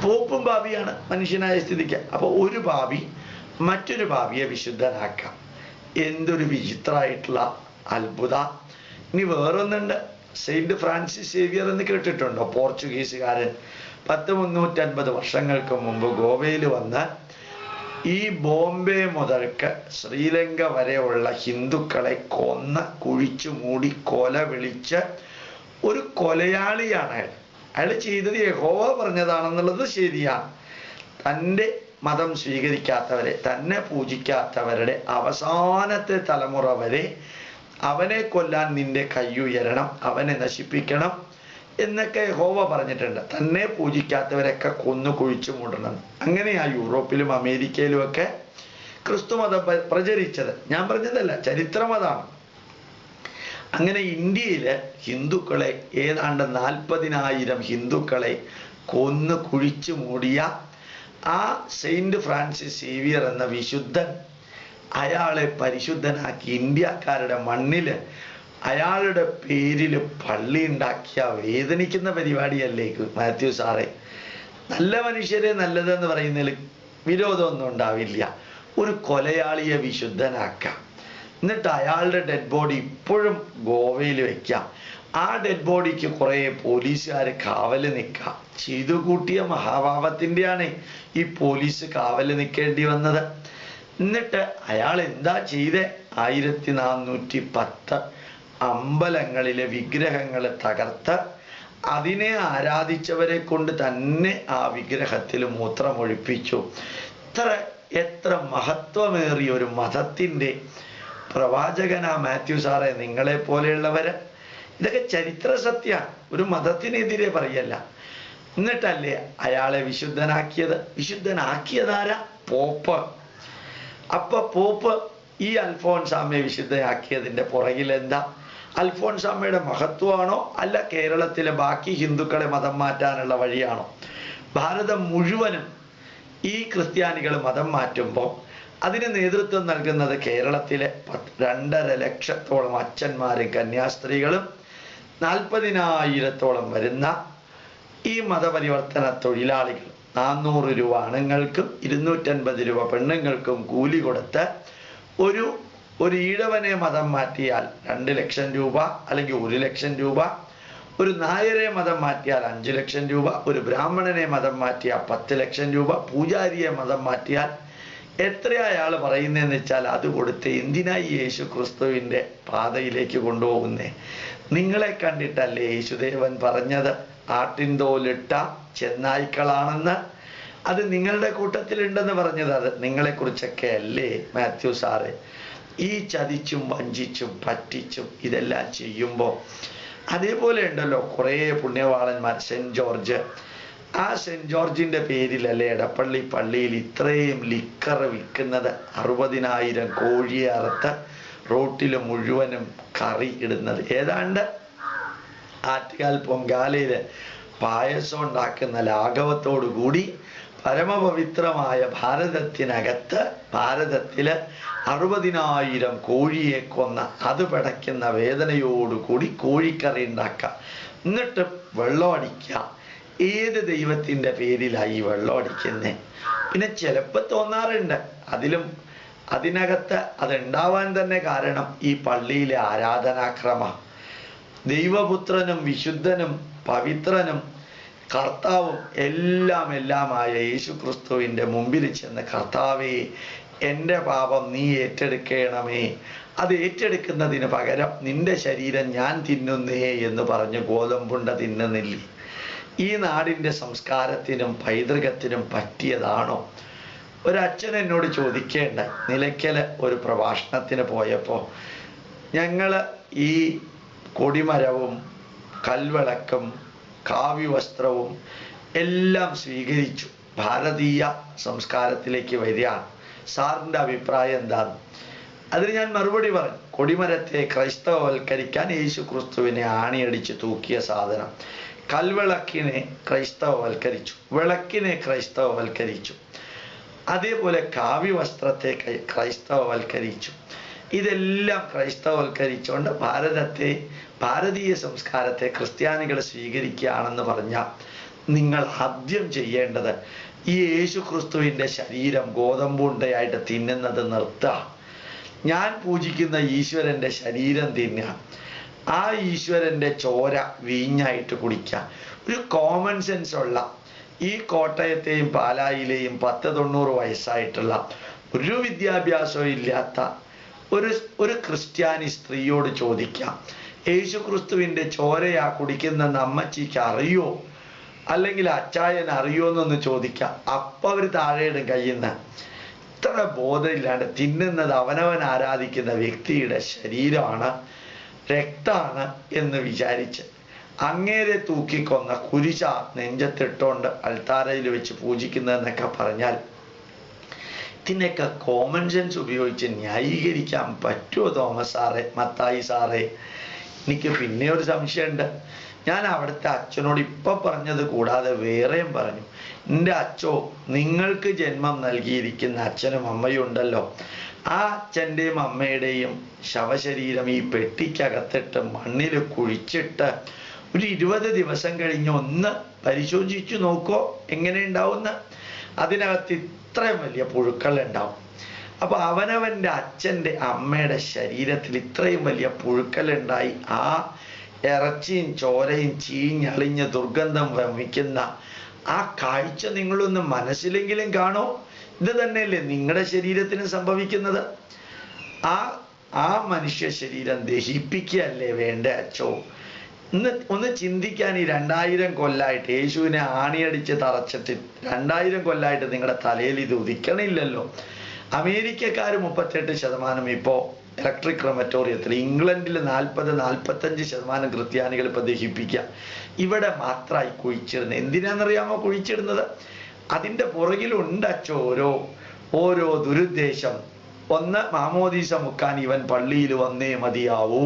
പോപ്പും പാപിയാണ് മനുഷ്യനായ സ്ഥിതിക്ക്. അപ്പോൾ ഒരു പാപി മറ്റൊരു പാപിയെ വിശുദ്ധനാക്കാം. എന്തൊരു വിചിത്രമായിട്ടുള്ള അത്ഭുത! ഇനി വേറൊന്നുണ്ട്. സെയിന്റ് ഫ്രാൻസിസ് സേവിയർ എന്ന് കേട്ടിട്ടുണ്ടോ? പോർച്ചുഗീസുകാരൻ 350 വർഷങ്ങൾക്ക് മുമ്പ് ഗോവയിൽ വന്ന് ഈ ബോംബെ മുതൽക്ക് ശ്രീലങ്ക വരെയുള്ള ഹിന്ദുക്കളെ കൊന്ന് കുഴിച്ചു മൂടി കൊല വിളിച്ച് ഒരു കൊലയാളിയാണ് അയാൾ. അയാൾ ചെയ്തത് യഹോവ പറഞ്ഞതാണെന്നുള്ളത് ശരിയാണ്. തൻ്റെ മതം സ്വീകരിക്കാത്തവരെ, തന്നെ പൂജിക്കാത്തവരുടെ അവസാനത്തെ തലമുറ വരെ അവനെ കൊല്ലാൻ നിന്റെ കൈയുയരണം, അവനെ നശിപ്പിക്കണം എന്നൊക്കെ യഹോവ പറഞ്ഞിട്ടുണ്ട്. തന്നെ പൂജിക്കാത്തവരൊക്കെ കൊന്നു കുഴിച്ചു മൂടണം. അങ്ങനെയാ യൂറോപ്പിലും അമേരിക്കയിലും ഒക്കെ ക്രിസ്തുമതം പ്രചരിച്ചത്. ഞാൻ പറഞ്ഞതല്ല, ചരിത്രം അതാണ്. അങ്ങനെ ഇന്ത്യയില് ഹിന്ദുക്കളെ ഏതാണ്ട് 40,000 ഹിന്ദുക്കളെ കൊന്നു കുഴിച്ചു മൂടിയ ആ സെയിന്റ് ഫ്രാൻസിസ് സേവിയർ എന്ന വിശുദ്ധൻ, അയാളെ പരിശുദ്ധനാക്കി ഇന്ത്യക്കാരുടെ മണ്ണില് അയാളുടെ പേരിൽ പള്ളി ഉണ്ടാക്കിയ വേദനിക്കുന്ന പരിപാടിയല്ലേ മാത്യു സാറേ? നല്ല മനുഷ്യരെ നല്ലതെന്ന് പറയുന്നതിൽ വിരോധമൊന്നും ഉണ്ടാവില്ല. ഒരു കൊലയാളിയെ വിശുദ്ധനാക്കാം, എന്നിട്ട് അയാളുടെ ഡെഡ് ബോഡി ഇപ്പോഴും ഗോവയിൽ വെക്കാം. ആ ഡെഡ് ബോഡിക്ക് കുറേ പോലീസുകാർ കാവല് നിൽക്കാം. ചെയ്തു കൂട്ടിയ മഹാപാപത്തിൻ്റെയാണ് ഈ പോലീസ് കാവല് നിൽക്കേണ്ടി വന്നത്. എന്നിട്ട് അയാൾ എന്താ ചെയ്തേ? 1410 അമ്പലങ്ങളിലെ വിഗ്രഹങ്ങൾ തകർത്ത് അതിനെ ആരാധിച്ചവരെ കൊണ്ട് തന്നെ ആ വിഗ്രഹത്തിൽ മൂത്രമൊഴിപ്പിച്ചു. എത്ര മഹത്വമേറിയ ഒരു മതത്തിൻ്റെ പ്രവാചകനാ മാത്യു സാറേ നിങ്ങളെ പോലെയുള്ളവര്. ഇതൊക്കെ ചരിത്ര സത്യമാണ്, ഒരു മതത്തിനെതിരെ പറയല്ല. എന്നിട്ടല്ലേ അയാളെ വിശുദ്ധനാക്കിയത്? വിശുദ്ധനാക്കിയതാരാ? പോപ്പ്. അപ്പൊ പോപ്പ് ഈ അൽഫോൻസാമ്മയെ വിശുദ്ധയാക്കിയതിന്റെ പുറകിൽ എന്താ? അൽഫോൻസാമ്മയുടെ മഹത്വമാണോ, അല്ല കേരളത്തിലെ ബാക്കി ഹിന്ദുക്കളെ മതം മാറ്റാനുള്ള വഴിയാണോ? ഭാരതം മുഴുവനും ഈ ക്രിസ്ത്യാനികൾ മതം മാറ്റുമ്പോൾ അതിന് നേതൃത്വം നൽകുന്നത് കേരളത്തിലെ 2.5 ലക്ഷത്തോളം അച്ഛന്മാരും കന്യാസ്ത്രീകളും 40,000-ഓളം വരുന്ന ഈ മതപരിവർത്തന തൊഴിലാളികൾ 400 രൂപ ആണുങ്ങൾക്കും 250 രൂപ പെണ്ണുങ്ങൾക്കും കൂലി കൊടുത്ത് ഒരു ഈഴവനെ മതം മാറ്റിയാൽ 2 ലക്ഷം രൂപ അല്ലെങ്കിൽ 1 ലക്ഷം രൂപ, ഒരു നായരെ മതം മാറ്റിയാൽ 5 ലക്ഷം രൂപ, ഒരു ബ്രാഹ്മണനെ മതം മാറ്റിയാൽ 10 ലക്ഷം രൂപ, പൂജാരിയെ മതം മാറ്റിയാൽ എത്രയാ അയാൾ പറയുന്നതെന്ന് വെച്ചാൽ അത് കൊടുത്ത് എന്തിനായി യേശു ക്രിസ്തുവിൻ്റെ പാതയിലേക്ക് കൊണ്ടുപോകുന്നേ? നിങ്ങളെ കണ്ടിട്ടല്ലേ യേശുദേവൻ പറഞ്ഞത് ആട്ടിൻതോലിട്ട ചെന്നായ്ക്കളാണെന്ന്? അത് നിങ്ങളുടെ കൂട്ടത്തിലുണ്ടെന്ന് പറഞ്ഞത് അത് നിങ്ങളെക്കുറിച്ചൊക്കെ അല്ലേ മാത്യു സാറേ? ഈ ചതിച്ചും വഞ്ചിച്ചും പറ്റിച്ചും ഇതെല്ലാം ചെയ്യുമ്പോൾ അതേപോലെ ഉണ്ടല്ലോ കുറേ പുണ്യവാളന്മാർ. സെന്റ് ജോർജ്, ആ സെന്റ് ജോർജിന്റെ പേരിലല്ലേ എടപ്പള്ളി പള്ളിയിൽ ഇത്രയും ലിക്കർ വിൽക്കുന്നത്? 60,000 കോഴിയെ അറുത്ത് റോട്ടിൽ മുഴുവനും കറി ഇടുന്നത്. ഏതാണ്ട് ആറ്റുകാൽ പൊങ്കാലയില് പായസം ഉണ്ടാക്കുന്ന ലാഘവത്തോടു കൂടി പരമപവിത്രമായ ഭാരതത്തില് 60,000 കോഴിയെ കൊന്ന അത് പിടയ്ക്കുന്ന വേദനയോടുകൂടി കോഴിക്കറി ഉണ്ടാക്കുക, എന്നിട്ട് വെള്ളം അടിക്കുക. ഏത് ദൈവത്തിൻ്റെ പേരിലായി വെള്ളം അടിക്കുന്നേ? പിന്നെ ചിലപ്പോൾ തോന്നാറുണ്ട് അതിനകത്ത് അതുണ്ടാവാൻ തന്നെ കാരണം ഈ പള്ളിയിലെ ആരാധനാക്രമ. ദൈവപുത്രനും വിശുദ്ധനും പവിത്രനും കർത്താവും എല്ലാമായ യേശു ക്രിസ്തുവിൻ്റെ മുമ്പിൽ ചെന്ന് കർത്താവേ എൻ്റെ പാപം നീ ഏറ്റെടുക്കണമേ, അത് ഏറ്റെടുക്കുന്നതിന് പകരം നിന്റെ ശരീരം ഞാൻ തിന്നുന്നേ എന്ന് പറഞ്ഞ് ഗോതമ്പുണ്ട തിന്നുന്നില്ലേ? ഈ നാടിൻ്റെ സംസ്കാരത്തിനും പൈതൃകത്തിനും പറ്റിയതാണോ? ഒരച്ഛൻ എന്നോട് ചോദിക്കേണ്ട, നിലയ്ക്കല് ഒരു പ്രഭാഷണത്തിന് പോയപ്പോൾ ഞങ്ങൾ ഈ കൊടിമരവും കൽവിളക്കും കാവ്യവസ്ത്രവും എല്ലാം സ്വീകരിച്ചു, ഭാരതീയ സംസ്കാരത്തിലേക്ക് വരികയാണ്, സാറിൻ്റെ അഭിപ്രായം എന്താണ്? അതിന് ഞാൻ മറുപടി പറഞ്ഞു, കൊടിമരത്തെ ക്രൈസ്തവവൽക്കരിക്കാൻ യേശു ക്രിസ്തുവിനെ ആണിയടിച്ച് തൂക്കിയ സാധനം, കൽവിളക്കിനെ ക്രൈസ്തവവൽക്കരിച്ചു, വിളക്കിനെ ക്രൈസ്തവവൽക്കരിച്ചു, അതേപോലെ കാവ്യവസ്ത്രത്തെ ക്രൈസ്തവവൽക്കരിച്ചു. ഇതെല്ലാം ക്രൈസ്തവവൽക്കരിച്ചുകൊണ്ട് ഭാരതീയ സംസ്കാരത്തെ ക്രിസ്ത്യാനികൾ സ്വീകരിക്കുകയാണെന്ന് പറഞ്ഞാൽ നിങ്ങൾ ആദ്യം ചെയ്യേണ്ടത് ഈ യേശു ക്രിസ്തുവിൻ്റെ ശരീരം ഗോതമ്പുണ്ടയായിട്ട് തിന്നുന്നത് നിർത്തുക. ഞാൻ പൂജിക്കുന്ന ഈശ്വരൻ്റെ ശരീരം തിന്നുക, ആ ഈശ്വരൻ്റെ ചോര വീഞ്ഞായിട്ട് കുടിക്കുക. ഒരു കോമൺ സെൻസ് ഉള്ള ഈ കോട്ടയത്തെയും പാലായിലെയും 90 വയസ്സായിട്ടുള്ള ഒരു വിദ്യാഭ്യാസവും ഇല്ലാത്ത ഒരു ക്രിസ്ത്യാനി സ്ത്രീയോട് ചോദിക്കാം, യേശു ക്രിസ്തുവിൻ്റെ ചോരയാ കുടിക്കുന്ന അമ്മച്ചിക്ക് അറിയോ, അല്ലെങ്കിൽ അച്ചായൻ അറിയോ എന്നൊന്ന് ചോദിക്കാം. അപ്പം അവർ താഴെയിടും കയ്യുന്ന. ഇത്ര ബോധമില്ലാണ്ട് തിന്നുന്നത് അവനവൻ ആരാധിക്കുന്ന വ്യക്തിയുടെ ശരീരമാണ്, രക്താണ് എന്ന് വിചാരിച്ച് അങ്ങേരെ തൂക്കിക്കൊന്ന കുരിശ നെഞ്ചത്തിട്ടോണ്ട് അൾത്താരയിൽ വെച്ച് പൂജിക്കുന്നതെന്നൊക്കെ പറഞ്ഞാൽ ഇതിനൊക്കെ കോമൺ സെൻസ് ഉപയോഗിച്ച് ന്യായീകരിക്കാൻ പറ്റുമോ തോമസ് സാറേ, മത്തായി സാറേ? എനിക്ക് പിന്നെ ഒരു സംശയമുണ്ട്. ഞാൻ അവിടുത്തെ അച്ഛനോട് ഇപ്പം പറഞ്ഞത് കൂടാതെ വേറെയും പറഞ്ഞു. എൻ്റെ അച്ഛോ, നിങ്ങൾക്ക് ജന്മം നൽകിയിരിക്കുന്ന അച്ഛനും അമ്മയും ഉണ്ടല്ലോ, ആ അച്ഛൻ്റെയും അമ്മയുടെയും ശവശരീരം ഈ പെട്ടിക്കകത്തിട്ട് മണ്ണിൽ കുഴിച്ചിട്ട് ഒരു 20 ദിവസം കഴിഞ്ഞ് ഒന്ന് പരിശോധിച്ചു നോക്കോ എങ്ങനെ ഉണ്ടാവുന്ന. അതിനകത്ത് ഇത്രയും വലിയ പുഴുക്കൾ ഉണ്ടാവും. അപ്പൊ അവനവൻ്റെ അച്ഛൻ്റെ അമ്മയുടെ ശരീരത്തിൽ ഇത്രയും വലിയ പുഴുക്കൾ ഉണ്ടായി ആ ഇറച്ചിയും ചോരയും ചീഞ്ഞളിഞ്ഞ് ദുർഗന്ധം വമിക്കുന്ന ആ കാഴ്ച നിങ്ങളൊന്ന് മനസ്സിലെങ്കിലും കാണോ. ഇത് തന്നെയല്ലേ നിങ്ങളുടെ ശരീരത്തിന് സംഭവിക്കുന്നത്. ആ മനുഷ്യ ശരീരം ദഹിപ്പിക്കുകയല്ലേ വേണ്ട അച്ചോ. ഒന്ന് ചിന്തിക്കാൻ. ഈ 2000 കൊല്ലായിട്ട് യേശുവിനെ ആണിയടിച്ച് തറച്ചിട്ട് 2000 കൊല്ലായിട്ട് നിങ്ങളുടെ തലയിൽ ഇത് ഉദിക്കണില്ലല്ലോ. അമേരിക്കക്കാർ 38% ഇപ്പോൾ ഇലക്ട്രിക് ക്രമറ്റോറിയത്തിൽ, ഇംഗ്ലണ്ടിൽ 40-45% ക്രിസ്ത്യാനികൾ ഇപ്പൊ ദഹിപ്പിക്കുക. ഇവിടെ മാത്രമായി കുഴിച്ചിടുന്നത്. എന്തിനാണെന്നറിയാമോ കുഴിച്ചിടുന്നത്? അതിൻ്റെ പുറകിലുണ്ട് അച്ചോ ഓരോ ദുരുദ്ദേശം. ഒന്ന്, മാമോദീസ മുക്കാൻ ഇവൻ പള്ളിയിൽ വന്നേ മതിയാവൂ,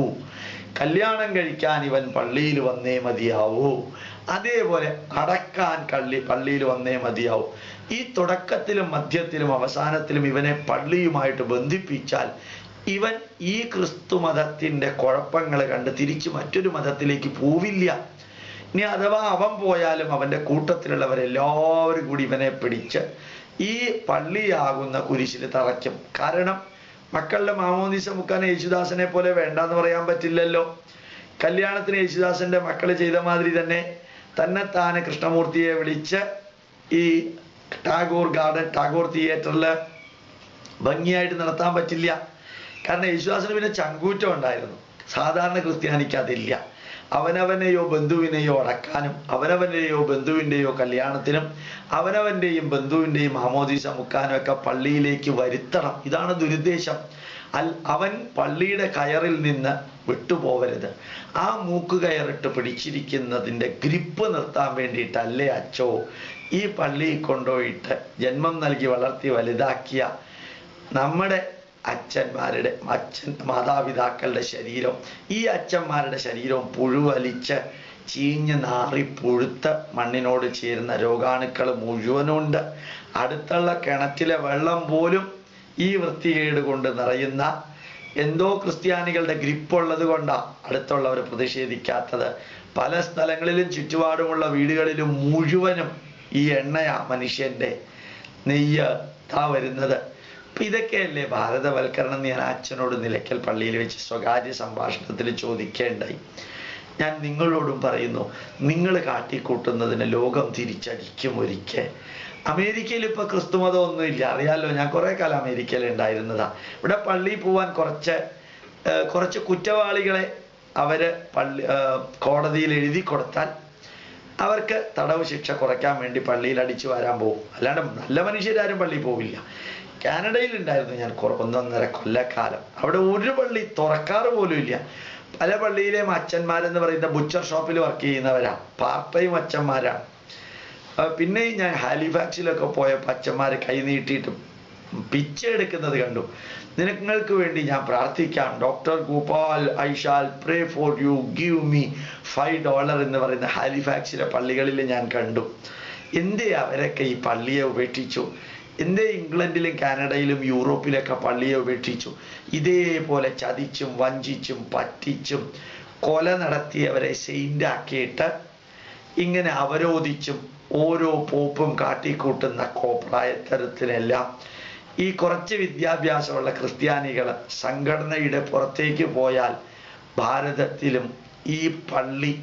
കല്യാണം കഴിക്കാൻ ഇവൻ പള്ളിയിൽ വന്നേ മതിയാവൂ, അതേപോലെ അടക്കാൻ പള്ളിയിൽ വന്നേ മതിയാവൂ. ഈ തുടക്കത്തിലും മധ്യത്തിലും അവസാനത്തിലും ഇവനെ പള്ളിയുമായിട്ട് ബന്ധിപ്പിച്ചാൽ ഇവൻ ഈ ക്രിസ്തു മതത്തിൻ്റെ കുഴപ്പങ്ങൾ കണ്ട് തിരിച്ച് മറ്റൊരു മതത്തിലേക്ക് പോവില്ല. ഇനി അഥവാ അവൻ പോയാലും അവൻ്റെ കൂട്ടത്തിലുള്ളവരെല്ലാവരും കൂടി ഇവനെ പിടിച്ച് ഈ പള്ളിയാകുന്ന കുരിശിൽ തറയ്ക്കും. കാരണം മക്കളുടെ മാമോദീസ മുക്കാൻ യേശുദാസനെ പോലെ വേണ്ടാന്ന് പറയാൻ പറ്റില്ലല്ലോ. കല്യാണത്തിന് യേശുദാസന്റെ മക്കൾ ചെയ്ത മാതിരി തന്നെ തന്നെത്താനെ കൃഷ്ണമൂർത്തിയെ വിളിച്ച് ഈ ടാഗോർ തിയേറ്ററിൽ ഭംഗിയായിട്ട് നടത്താൻ പറ്റില്ല. കാരണം യേശുദാസിന് പിന്നെ ചങ്കൂറ്റം ഉണ്ടായിരുന്നു. സാധാരണ ക്രിസ്ത്യാനിക്ക് അതില്ല. അവനവനെയോ ബന്ധുവിനെയോ അടക്കാനും അവനവൻ്റെയോ ബന്ധുവിൻ്റെയോ കല്യാണത്തിനും അവനവൻ്റെയും ബന്ധുവിൻ്റെയും മാമോദീസ മുക്കാനും ഒക്കെ പള്ളിയിലേക്ക് വരുത്തണം. ഇതാണ് ദുരുദ്ദേശം. അവൻ പള്ളിയുടെ കയറിൽ നിന്ന് വിട്ടുപോകരുത്. ആ മൂക്ക് കയറിട്ട് പിടിച്ചിരിക്കുന്നതിൻ്റെ ഗ്രിപ്പ് നിർത്താൻ വേണ്ടിയിട്ടല്ലേ അച്ചോ ഈ പള്ളിയിൽ കൊണ്ടുപോയിട്ട് ജന്മം നൽകി വളർത്തി വലുതാക്കിയ നമ്മുടെ മാതാപിതാക്കളുടെ ശരീരം, ഈ അച്ഛന്മാരുടെ ശരീരവും പുഴുവലിച്ച് ചീഞ്ഞ് നാറി പുഴുത്ത് മണ്ണിനോട് ചേരുന്ന രോഗാണുക്കൾ മുഴുവനുണ്ട്. അടുത്തുള്ള കിണറ്റിലെ വെള്ളം പോലും ഈ വൃത്തികേട് കൊണ്ട് നിറയുന്ന എന്തോ ക്രിസ്ത്യാനികളുടെ ഗ്രിപ്പുള്ളത് കൊണ്ടാണ് അടുത്തുള്ളവർ പ്രതിഷേധിക്കാത്തത്. പല സ്ഥലങ്ങളിലും ചുറ്റുപാടുമുള്ള വീടുകളിലും മുഴുവനും ഈ എണ്ണയാ മനുഷ്യൻ്റെ നെയ്യ് വരുന്നത്. അപ്പം ഇതൊക്കെയല്ലേ ഭാരതവൽക്കരണം എന്ന് ഞാൻ അച്ഛനോട് നിലയ്ക്കൽ പള്ളിയിൽ വെച്ച് സ്വകാര്യ സംഭാഷണത്തിൽ ചോദിക്കേണ്ടായി. ഞാൻ നിങ്ങളോടും പറയുന്നു, നിങ്ങൾ കാട്ടിക്കൂട്ടുന്നതിന് ലോകം തിരിച്ചടിക്കും ഒരിക്കൽ. അമേരിക്കയിൽ ഇപ്പൊ ക്രിസ്തുമതമൊന്നും ഇല്ല, അറിയാലോ. ഞാൻ കുറെ കാലം അമേരിക്കയിൽ ഉണ്ടായിരുന്നതാ. ഇവിടെ പള്ളിയിൽ പോവാൻ കുറച്ച് കുറ്റവാളികളെ അവര് കോടതിയിൽ എഴുതി കൊടുത്താൽ അവർക്ക് തടവ് ശിക്ഷ കുറയ്ക്കാൻ വേണ്ടി പള്ളിയിൽ അടിച്ചു വരാൻ പോകും. അല്ലാണ്ട് നല്ല മനുഷ്യരാരും പള്ളിയിൽ പോവില്ല. കാനഡയിൽ ഉണ്ടായിരുന്നു ഞാൻ 1.5 കൊല്ലക്കാലം. അവിടെ ഒരു പള്ളി തുറക്കാറ് പോലും ഇല്ല. പല പള്ളിയിലെയും അച്ഛന്മാരെന്ന് പറയുന്ന ബുച്ചർ ഷോപ്പിൽ വർക്ക് ചെയ്യുന്നവരാ, പാർട്ട് ടൈം അച്ഛന്മാരാണ്. പിന്നെയും ഞാൻ ഹാലിഫാക്സിലൊക്കെ പോയപ്പോൾ അച്ഛന്മാർ കൈ നീട്ടിയിട്ട് പിച്ച എടുക്കുന്നത് കണ്ടു. നിങ്ങൾക്ക് വേണ്ടി ഞാൻ പ്രാർത്ഥിക്കാം, doctor Gopal, I shall pray for you, give me $5 എന്ന് പറയുന്ന ഹാലിഫാക്സിലെ പള്ളികളിൽ ഞാൻ കണ്ടു. എന്തേ അവരൊക്കെ ഈ പള്ളിയെ ഉപേക്ഷിച്ചു? എന്തേ ഇംഗ്ലണ്ടിലും കാനഡയിലും യൂറോപ്പിലൊക്കെ പള്ളിയെ ഉപേക്ഷിച്ചു? ഇതേപോലെ ചതിച്ചും വഞ്ചിച്ചും പറ്റിച്ചും കൊല നടത്തിയവരെ സെയിൻ്റാക്കിയിട്ട് ഇങ്ങനെ അവരോധിച്ചും ഓരോ പോപ്പും കാട്ടിക്കൂട്ടുന്ന കോപ്രായത്തരത്തിനെല്ലാം ഈ കുറച്ച് വിദ്യാഭ്യാസമുള്ള ക്രിസ്ത്യാനികൾ സംഘടനയുടെ പുറത്തേക്ക് പോയാൽ ഭാരതത്തിലും ഈ പള്ളി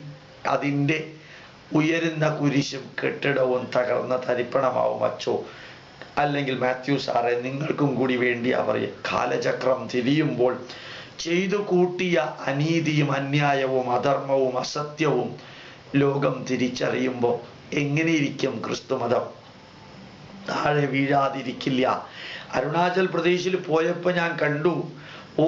അതിൻ്റെ ഉയരുന്ന കുരിശും കെട്ടിടവും തകർന്ന തരിപ്പണമാവും അച്ചോ. അല്ലെങ്കിൽ മാത്യു സാറേ, നിങ്ങൾക്കും കൂടി വേണ്ടി അവർ കാലചക്രം തിരിയുമ്പോൾ ചെയ്തു കൂട്ടിയ അനീതിയും അന്യായവും അധർമ്മവും അസത്യവും ലോകം തിരിച്ചറിയുമ്പോൾ എങ്ങനെയിരിക്കും ക്രിസ്തുമതം? താഴെ വീഴാതിരിക്കില്ല. അരുണാചൽ പ്രദേശിൽ പോയപ്പോൾ ഞാൻ കണ്ടു,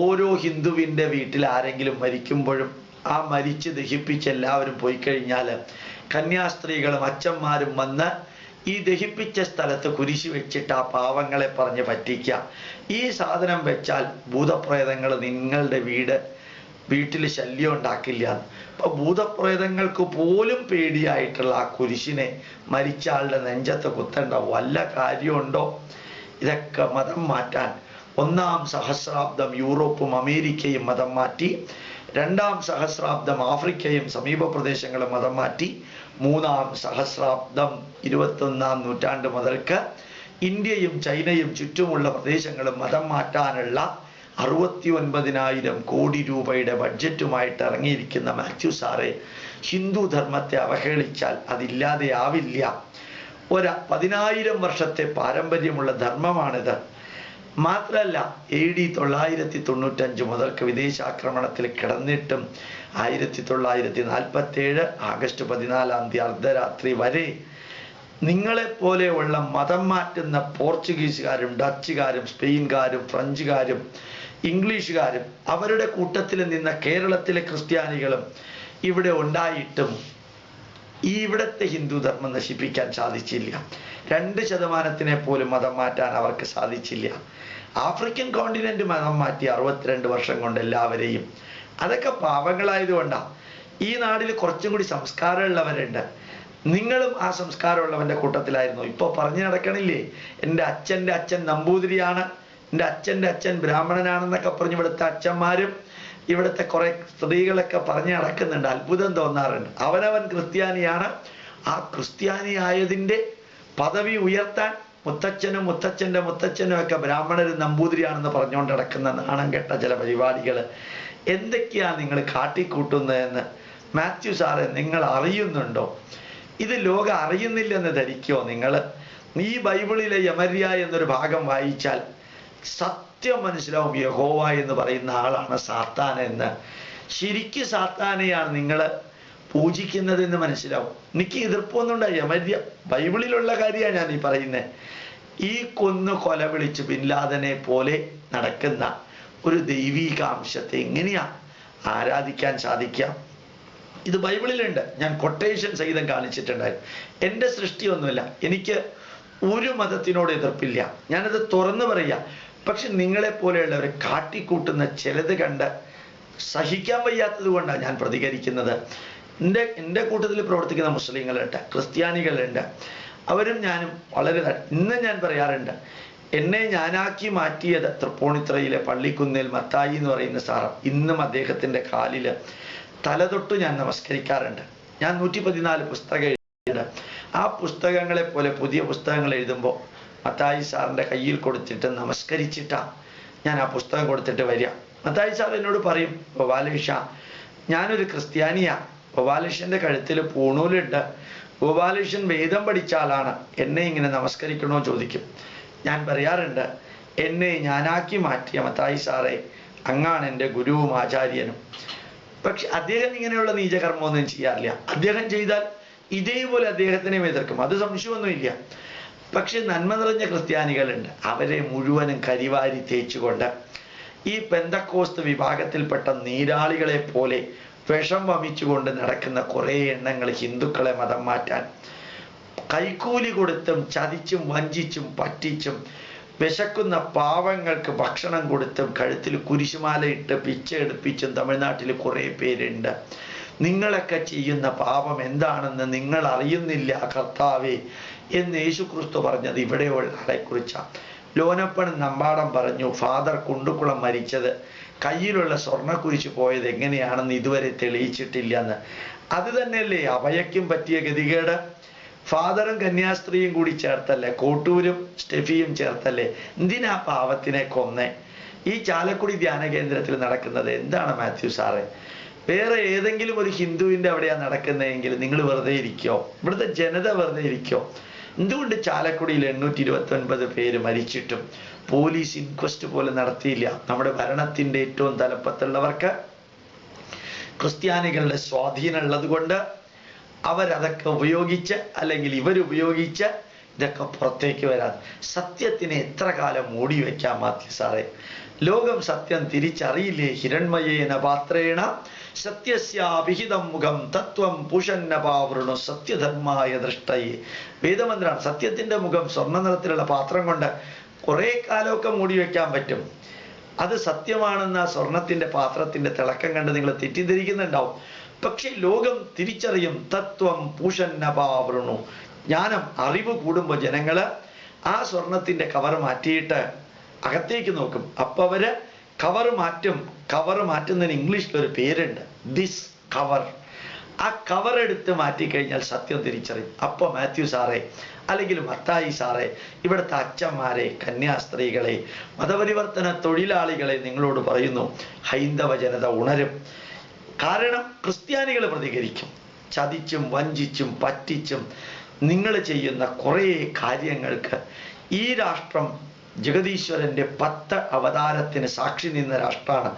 ഓരോ ഹിന്ദുവിൻ്റെ വീട്ടിൽ ആരെങ്കിലും മരിക്കുമ്പോഴും ആ മരിച്ച് ദഹിപ്പിച്ച് എല്ലാവരും പോയി കഴിഞ്ഞാൽ കന്യാസ്ത്രീകളും അച്ഛന്മാരും വന്ന് ഈ ദഹിപ്പിച്ച സ്ഥലത്ത് കുരിശ് വെച്ചിട്ട് ആ പാവങ്ങളെ പറഞ്ഞ് പറ്റിക്കുക. ഈ സാധനം വെച്ചാൽ ഭൂതപ്രേതങ്ങൾ നിങ്ങളുടെ വീട്ടിൽ ശല്യം ഉണ്ടാക്കില്ല. അപ്പൊ ഭൂതപ്രേതങ്ങൾക്ക് പോലും പേടിയായിട്ടുള്ള ആ കുരിശിനെ മരിച്ച ആളുടെ നെഞ്ചത്ത് കുത്തേണ്ട വല്ല കാര്യമുണ്ടോ? ഇതൊക്കെ മതം മാറ്റാൻ 1-ാം സഹസ്രാബ്ദം യൂറോപ്പും അമേരിക്കയും മതം മാറ്റി, 2-ാം സഹസ്രാബ്ദം ആഫ്രിക്കയും സമീപ പ്രദേശങ്ങളും മതം മാറ്റി, 3-ാം സഹസ്രാബ്ദം 21-ാം നൂറ്റാണ്ട് മുതൽക്ക് ഇന്ത്യയും ചൈനയും ചുറ്റുമുള്ള പ്രദേശങ്ങളും മതം മാറ്റാനുള്ള 69,000 കോടി രൂപയുടെ ബഡ്ജറ്റുമായിട്ട് ഇറങ്ങിയിരിക്കുന്ന മാത്യു സാറെ ഹിന്ദു ധർമ്മത്തെ അവഹേളിച്ചാൽ അതില്ലാതെയാവില്ല. 10,000 വർഷത്തെ പാരമ്പര്യമുള്ള ധർമ്മമാണിത്. മാത്രല്ല AD 995 മുതൽക്ക് വിദേശാക്രമണത്തിൽ കിടന്നിട്ടും 1947 ആഗസ്റ്റ് 14 അർദ്ധരാത്രി വരെ നിങ്ങളെപ്പോലെയുള്ള മതം മാറ്റുന്ന പോർച്ചുഗീസുകാരും ഡച്ചുകാരും സ്പെയിൻകാരും ഫ്രഞ്ചുകാരും ഇംഗ്ലീഷുകാരും അവരുടെ കൂട്ടത്തിൽ നിന്ന കേരളത്തിലെ ക്രിസ്ത്യാനികളും ഇവിടെ ഉണ്ടായിട്ടും ഇവിടത്തെ ഹിന്ദു ധർമ്മം നശിപ്പിക്കാൻ സാധിച്ചില്ല. 2% പോലും മതം മാറ്റാൻ അവർക്ക് സാധിച്ചില്ല. ആഫ്രിക്കൻ കോണ്ടിനെന്റ് മതം മാറ്റി 62 വർഷം കൊണ്ട് എല്ലാവരെയും. അതൊക്കെ പാവങ്ങളായതുകൊണ്ടാണ്. ഈ നാട്ടിൽ കുറച്ചും കൂടി സംസ്കാരമുള്ളവരുണ്ട്. നിങ്ങളും ആ സംസ്കാരമുള്ളവന്റെ കൂട്ടത്തിലായിരുന്നു. ഇപ്പൊ പറഞ്ഞു നടക്കണില്ലേ, എൻ്റെ അച്ഛൻ്റെ അച്ഛൻ നമ്പൂതിരിയാണ്, എൻ്റെ അച്ഛൻ്റെ അച്ഛൻ ബ്രാഹ്മണനാണെന്നൊക്കെ പറഞ്ഞ് ഇവിടുത്തെ അച്ഛന്മാരും ഇവിടുത്തെ കുറെ സ്ത്രീകളൊക്കെ പറഞ്ഞു നടക്കുന്നുണ്ട്. അത്ഭുതം തോന്നാറുണ്ട്. അവനവൻ ക്രിസ്ത്യാനിയാണ്. ആ ക്രിസ്ത്യാനിയായതിൻ്റെ പദവി ഉയർത്താൻ മുത്തച്ഛനും മുത്തച്ഛൻ്റെ മുത്തച്ഛനും ഒക്കെ ബ്രാഹ്മണരും നമ്പൂതിരിയാണെന്ന് പറഞ്ഞുകൊണ്ട് നടക്കുന്ന നാണം കെട്ട ചില പരിപാടികൾ എന്തൊക്കെയാ നിങ്ങൾ കാട്ടിക്കൂട്ടുന്നതെന്ന് മാത്യു സാറെ നിങ്ങൾ അറിയുന്നുണ്ടോ? ഇത് ലോകം അറിയുന്നില്ലെന്ന് ധരിക്കോ നിങ്ങൾ? ഈ ബൈബിളിലെ യമര്യ എന്നൊരു ഭാഗം വായിച്ചാൽ സത്യം മനസ്സിലാവും. യഹോവ എന്ന് പറയുന്ന ആളാണ് സാത്താൻ എന്ന്. ശരിക്കും സാത്താനെയാണ് നിങ്ങൾ പൂജിക്കുന്നതെന്ന് മനസ്സിലാവും. എനിക്ക് എതിർപ്പൊന്നുണ്ട്. യമര്യ ബൈബിളിലുള്ള കാര്യമാണ് ഞാൻ ഈ പറയുന്നത്. ഈ കൊല വിളിച്ച് ബിൻലാദനെ പോലെ നടക്കുന്ന ഒരു ദൈവീകാംശത്തെ എങ്ങനെയാ ആരാധിക്കാൻ സാധിക്കാം? ഇത് ബൈബിളിലുണ്ട്. ഞാൻ കൊട്ടേഷൻ സഹിതം കാണിച്ചിട്ടുണ്ടായിരുന്നു. എൻ്റെ സൃഷ്ടിയൊന്നുമില്ല. എനിക്ക് ഒരു മതത്തിനോട് എതിർപ്പില്ല. ഞാനത് തുറന്നു പറയാം. പക്ഷെ നിങ്ങളെപ്പോലെയുള്ളവരെ കാട്ടിക്കൂട്ടുന്ന ചിലത് കണ്ട് സഹിക്കാൻ വയ്യാത്തത് കൊണ്ടാണ് ഞാൻ പ്രതികരിക്കുന്നത്. എൻ്റെ കൂട്ടത്തിൽ പ്രവർത്തിക്കുന്ന മുസ്ലിങ്ങളുണ്ട്, ക്രിസ്ത്യാനികളുണ്ട്. അവരും ഞാനും വളരെ ഇന്ന് ഞാൻ പറയാറുണ്ട്, എന്നെ ഞാനാക്കി മാറ്റിയത് തൃപ്പൂണിത്തുറയിലെ പള്ളിക്കുന്നിൽ മത്തായി എന്ന് പറയുന്ന സാറ്. ഇന്നും അദ്ദേഹത്തിൻ്റെ കാലിൽ തലതൊട്ട് ഞാൻ നമസ്കരിക്കാറുണ്ട്. ഞാൻ 114 പുസ്തകം എഴുതിയിട്ടുണ്ട്. ആ പുസ്തകങ്ങളെ പോലെ പുതിയ പുസ്തകങ്ങൾ എഴുതുമ്പോൾ മത്തായി സാറിൻ്റെ കയ്യിൽ കൊടുത്തിട്ട് നമസ്കരിച്ചിട്ടാ ഞാൻ ആ പുസ്തകം കൊടുത്തിട്ട് വരിക. മത്തായി സാർ എന്നോട് പറയും, ഗോപാലകൃഷ്ണ ഞാനൊരു ക്രിസ്ത്യാനിയാ, ഗോപാലകൃഷ്ണൻ്റെ കഴുത്തിൽ പൂണൂലുണ്ട്, ഗോപാലകൃഷ്ണൻ വേദം പഠിച്ച ആളാണ്, എന്നെ ഇങ്ങനെ നമസ്കരിക്കണോ ചോദിക്കും. ഞാൻ പറയാറുണ്ട്, എന്നെ ഞാനാക്കി മാറ്റിയ മത്തായി സാറേ, അങ്ങാണ് എൻ്റെ ഗുരുവും ആചാര്യനും. പക്ഷെ അദ്ദേഹം ഇങ്ങനെയുള്ള നീചകർമ്മമൊന്നും ചെയ്യാറില്ല. അദ്ദേഹം ചെയ്താൽ ഇതേപോലെ അദ്ദേഹത്തിനെയും എതിർക്കും, അത് സംശയമൊന്നുമില്ല. പക്ഷെ നന്മ നിറഞ്ഞ ക്രിസ്ത്യാനികളുണ്ട്. അവരെ മുഴുവനും കരിവാരി തേച്ചുകൊണ്ട് ഈ പെന്തക്കോസ്ത് വിഭാഗത്തിൽപ്പെട്ട നീരാളികളെ പോലെ വിഷം വമിച്ചുകൊണ്ട് നടക്കുന്ന കുറേ എണ്ണങ്ങൾ ഹിന്ദുക്കളെ മതം മാറ്റാൻ കൈക്കൂലി കൊടുത്തും ചതിച്ചും വഞ്ചിച്ചും പറ്റിച്ചും വിശക്കുന്ന പാവങ്ങൾക്ക് ഭക്ഷണം കൊടുത്തും കഴുത്തിൽ കുരിശുമാല ഇട്ട് പിച്ച എടുപ്പിച്ചും തമിഴ്നാട്ടിൽ കുറേ പേരുണ്ട്. നിങ്ങളൊക്കെ ചെയ്യുന്ന പാപം എന്താണെന്ന് നിങ്ങൾ അറിയുന്നില്ല കർത്താവേ എന്ന് യേശുക്രിസ്തു പറഞ്ഞത് ഇവിടെയുള്ള ആളെ കുറിച്ചാണ്. ലോനപ്പൻ നമ്പാടം പറഞ്ഞു, ഫാദർ കുണ്ടുകുളം മരിച്ചത് കയ്യിലുള്ള സ്വർണ്ണക്കുരിശ് പോയത് എങ്ങനെയാണെന്ന് ഇതുവരെ തെളിയിച്ചിട്ടില്ല എന്ന്. അത് തന്നെയല്ലേ അഭയക്കും പറ്റിയ ഗതികേട്? ഫാദറും കന്യാസ്ത്രീയും കൂടി ചേർത്തല്ലേ, കോട്ടൂരും സ്റ്റെഫിയും ചേർത്തല്ലേ എന്തിനാ പാവത്തിനെ കൊന്നേ? ഈ ചാലക്കുടി ധ്യാന കേന്ദ്രത്തിൽ നടക്കുന്നത് എന്താണ് മാത്യു സാറേ? വേറെ ഏതെങ്കിലും ഒരു ഹിന്ദുവിൻ്റെ അവിടെയാണ് നടക്കുന്നതെങ്കിൽ നിങ്ങൾ വെറുതെ ഇരിക്കോ? ഇവിടുത്തെ ജനത വെറുതെ ഇരിക്കോ? എന്തുകൊണ്ട് ചാലക്കുടിയിൽ 829 പേര് മരിച്ചിട്ടും പോലീസ് ഇൻക്വസ്റ്റ് പോലും നടത്തിയില്ല? നമ്മുടെ ഭരണത്തിൻ്റെ ഏറ്റവും തലപ്പത്തുള്ളവർക്ക് ക്രിസ്ത്യാനികളുടെ സ്വാധീനം ഉള്ളത് കൊണ്ട് അവരതൊക്കെ ഉപയോഗിച്ച്, അല്ലെങ്കിൽ ഇവരുപയോഗിച്ച് ഇതൊക്കെ പുറത്തേക്ക് വരാതെ സത്യത്തിനെ എത്ര കാലം മൂടി വയ്ക്കാം മാത്യു സാറേ? ലോകം സത്യം തിരിച്ചറിയില്ലേ? ഹിരൺമയേന പാത്രേണ സത്യസ്യാഭിഹിതം മുഖം തത്വം പുഷന്നപാവൃണു സത്യധർമായ ദൃഷ്ടയെ. വേദമന്ത്രാണ്. സത്യത്തിന്റെ മുഖം സ്വർണ്ണ നിറത്തിലുള്ള പാത്രം കൊണ്ട് കുറെ കാലമൊക്കെ മൂടി വയ്ക്കാൻ പറ്റും. അത് സത്യമാണെന്ന സ്വർണത്തിന്റെ പാത്രത്തിന്റെ തിളക്കം കണ്ട് നിങ്ങൾ തെറ്റിദ്ധരിക്കുന്നുണ്ടാവും. പക്ഷെ ലോകം തിരിച്ചറിയും. തത്വം പൂഷന്നപാവൃണു. ജ്ഞാനം, അറിവ് കൂടുമ്പോൾ ജനങ്ങള് ആ സ്വർണത്തിന്റെ കവർ മാറ്റിയിട്ട് അകത്തേക്ക് നോക്കും. അപ്പൊ അവര് കവർ മാറ്റും. കവർ മാറ്റുന്നതിന് ഇംഗ്ലീഷിലൊരു പേരുണ്ട്, ദിസ് കവർ. ആ കവർ എടുത്ത് മാറ്റിക്കഴിഞ്ഞാൽ സത്യം തിരിച്ചറിയും. അപ്പോൾ മാത്യു സാറേ, അല്ലെങ്കിൽ മത്തായി സാറേ, ഇവിടുത്തെ അച്ഛന്മാരെ, കന്യാസ്ത്രീകളെ, മതപരിവർത്തന തൊഴിലാളികളെ നിങ്ങളോട് പറയുന്നു, ഹൈന്ദവ ജനത ഉണരും. കാരണം ക്രിസ്ത്യാനികൾ പ്രതികരിക്കും. ചതിച്ചും വഞ്ചിച്ചും പറ്റിച്ചും നിങ്ങൾ ചെയ്യുന്ന കുറേ കാര്യങ്ങൾക്ക് ഈ രാഷ്ട്രം ജഗദീശ്വരന്റെ 10 അവതാരത്തിന് സാക്ഷി നിന്ന രാഷ്ട്രമാണ്.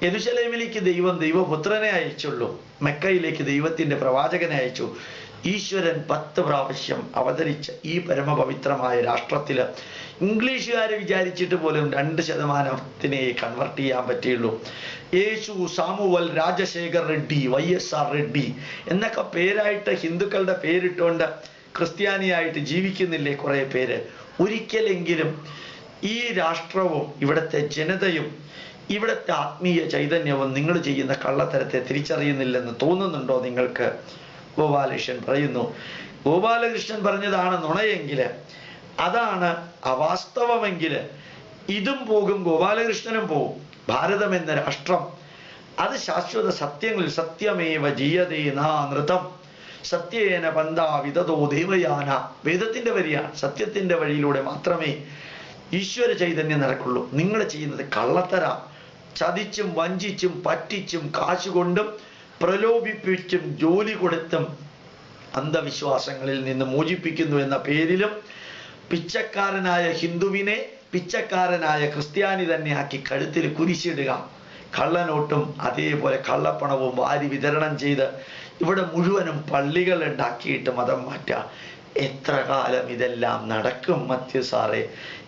യെരുശലേമിലേക്ക് ദൈവം ദൈവപുത്രനെ അയച്ചുള്ളൂ, മെക്കയിലേക്ക് ദൈവത്തിന്റെ പ്രവാചകനെ അയച്ചു. ഈശ്വരൻ 10 പ്രാവശ്യം അവതരിച്ച ഈ പരമപവിത്രമായ രാഷ്ട്രത്തില് ഇംഗ്ലീഷുകാർ വിചാരിച്ചിട്ട് പോലും 2% കൺവെർട്ട് ചെയ്യാൻ പറ്റിയുള്ളൂ. യേശു, സാമുവൽ, രാജശേഖർ റെഡ്ഡി, YSR റെഡ്ഡി എന്നൊക്കെ പേരായിട്ട് ഹിന്ദുക്കളുടെ പേരിട്ടുകൊണ്ട് ക്രിസ്ത്യാനിയായിട്ട് ജീവിക്കുന്നില്ലേ കുറേ പേര്? ഒരിക്കലെങ്കിലും ഈ രാഷ്ട്രവും ഇവിടുത്തെ ജനതയും ഇവിടുത്തെ ആത്മീയ ചൈതന്യവും നിങ്ങൾ ചെയ്യുന്ന കള്ളത്തരത്തെ തിരിച്ചറിയുന്നില്ലെന്ന് തോന്നുന്നുണ്ടോ നിങ്ങൾക്ക്? ഗോപാലകൃഷ്ണൻ പറയുന്നു. ഗോപാലകൃഷ്ണൻ പറഞ്ഞതാണ് നുണയെങ്കിൽ, അതാണ് അവാസ്തവമെങ്കിൽ ഇതും പോകും, ഗോപാലകൃഷ്ണനും പോകും. ഭാരതം എന്ന രാഷ്ട്രം അത് ശാശ്വത സത്യങ്ങളിൽ സത്യമേവ ജീയതേ നാനൃതം സത്യേന പന്ഥാ വിതതോ ദേവയാന, വേദത്തിന്റെ വരിയാണ്. സത്യത്തിന്റെ വഴിയിലൂടെ മാത്രമേ ഈശ്വര ചൈതന്യം നടക്കുള്ളൂ. നിങ്ങൾ ചെയ്യുന്നത് കള്ളത്തര. ചതിച്ചും വഞ്ചിച്ചും പറ്റിച്ചും കാശുകൊണ്ടും പ്രലോഭിപ്പിച്ചും ജോലി കൊടുത്തും അന്ധവിശ്വാസങ്ങളിൽ നിന്ന് മോചിപ്പിക്കുന്നു എന്ന പേരിലും പിച്ചക്കാരനായ ഹിന്ദുവിനെ പിച്ചക്കാരനായ ക്രിസ്ത്യാനി തന്നെ ആക്കി കഴുത്തിൽ കുരിശിടുക. കള്ളനോട്ടും അതേപോലെ കള്ളപ്പണവും വാരി വിതരണം ചെയ്ത് ഇവിടെ മുഴുവനും പള്ളികൾ ഉണ്ടാക്കിയിട്ട് മതം മാറ്റുക. എത്ര കാലം ഇതെല്ലാം നടക്കും മാത്യു സാറേ?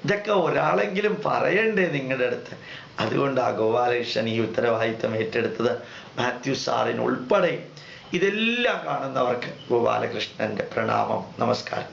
ഇതൊക്കെ ഒരാളെങ്കിലും പറയണ്ടേ നിങ്ങളുടെ അടുത്ത്? അതുകൊണ്ടാണ് ഗോപാലകൃഷ്ണൻ ഈ ഉത്തരവാദിത്തം ഏറ്റെടുത്തത്. മാത്യു സാറിന് ഉൾപ്പെടെ ഇതെല്ലാം കാണുന്നവർക്ക് ഗോപാലകൃഷ്ണന്റെ പ്രണാമം, നമസ്കാരം.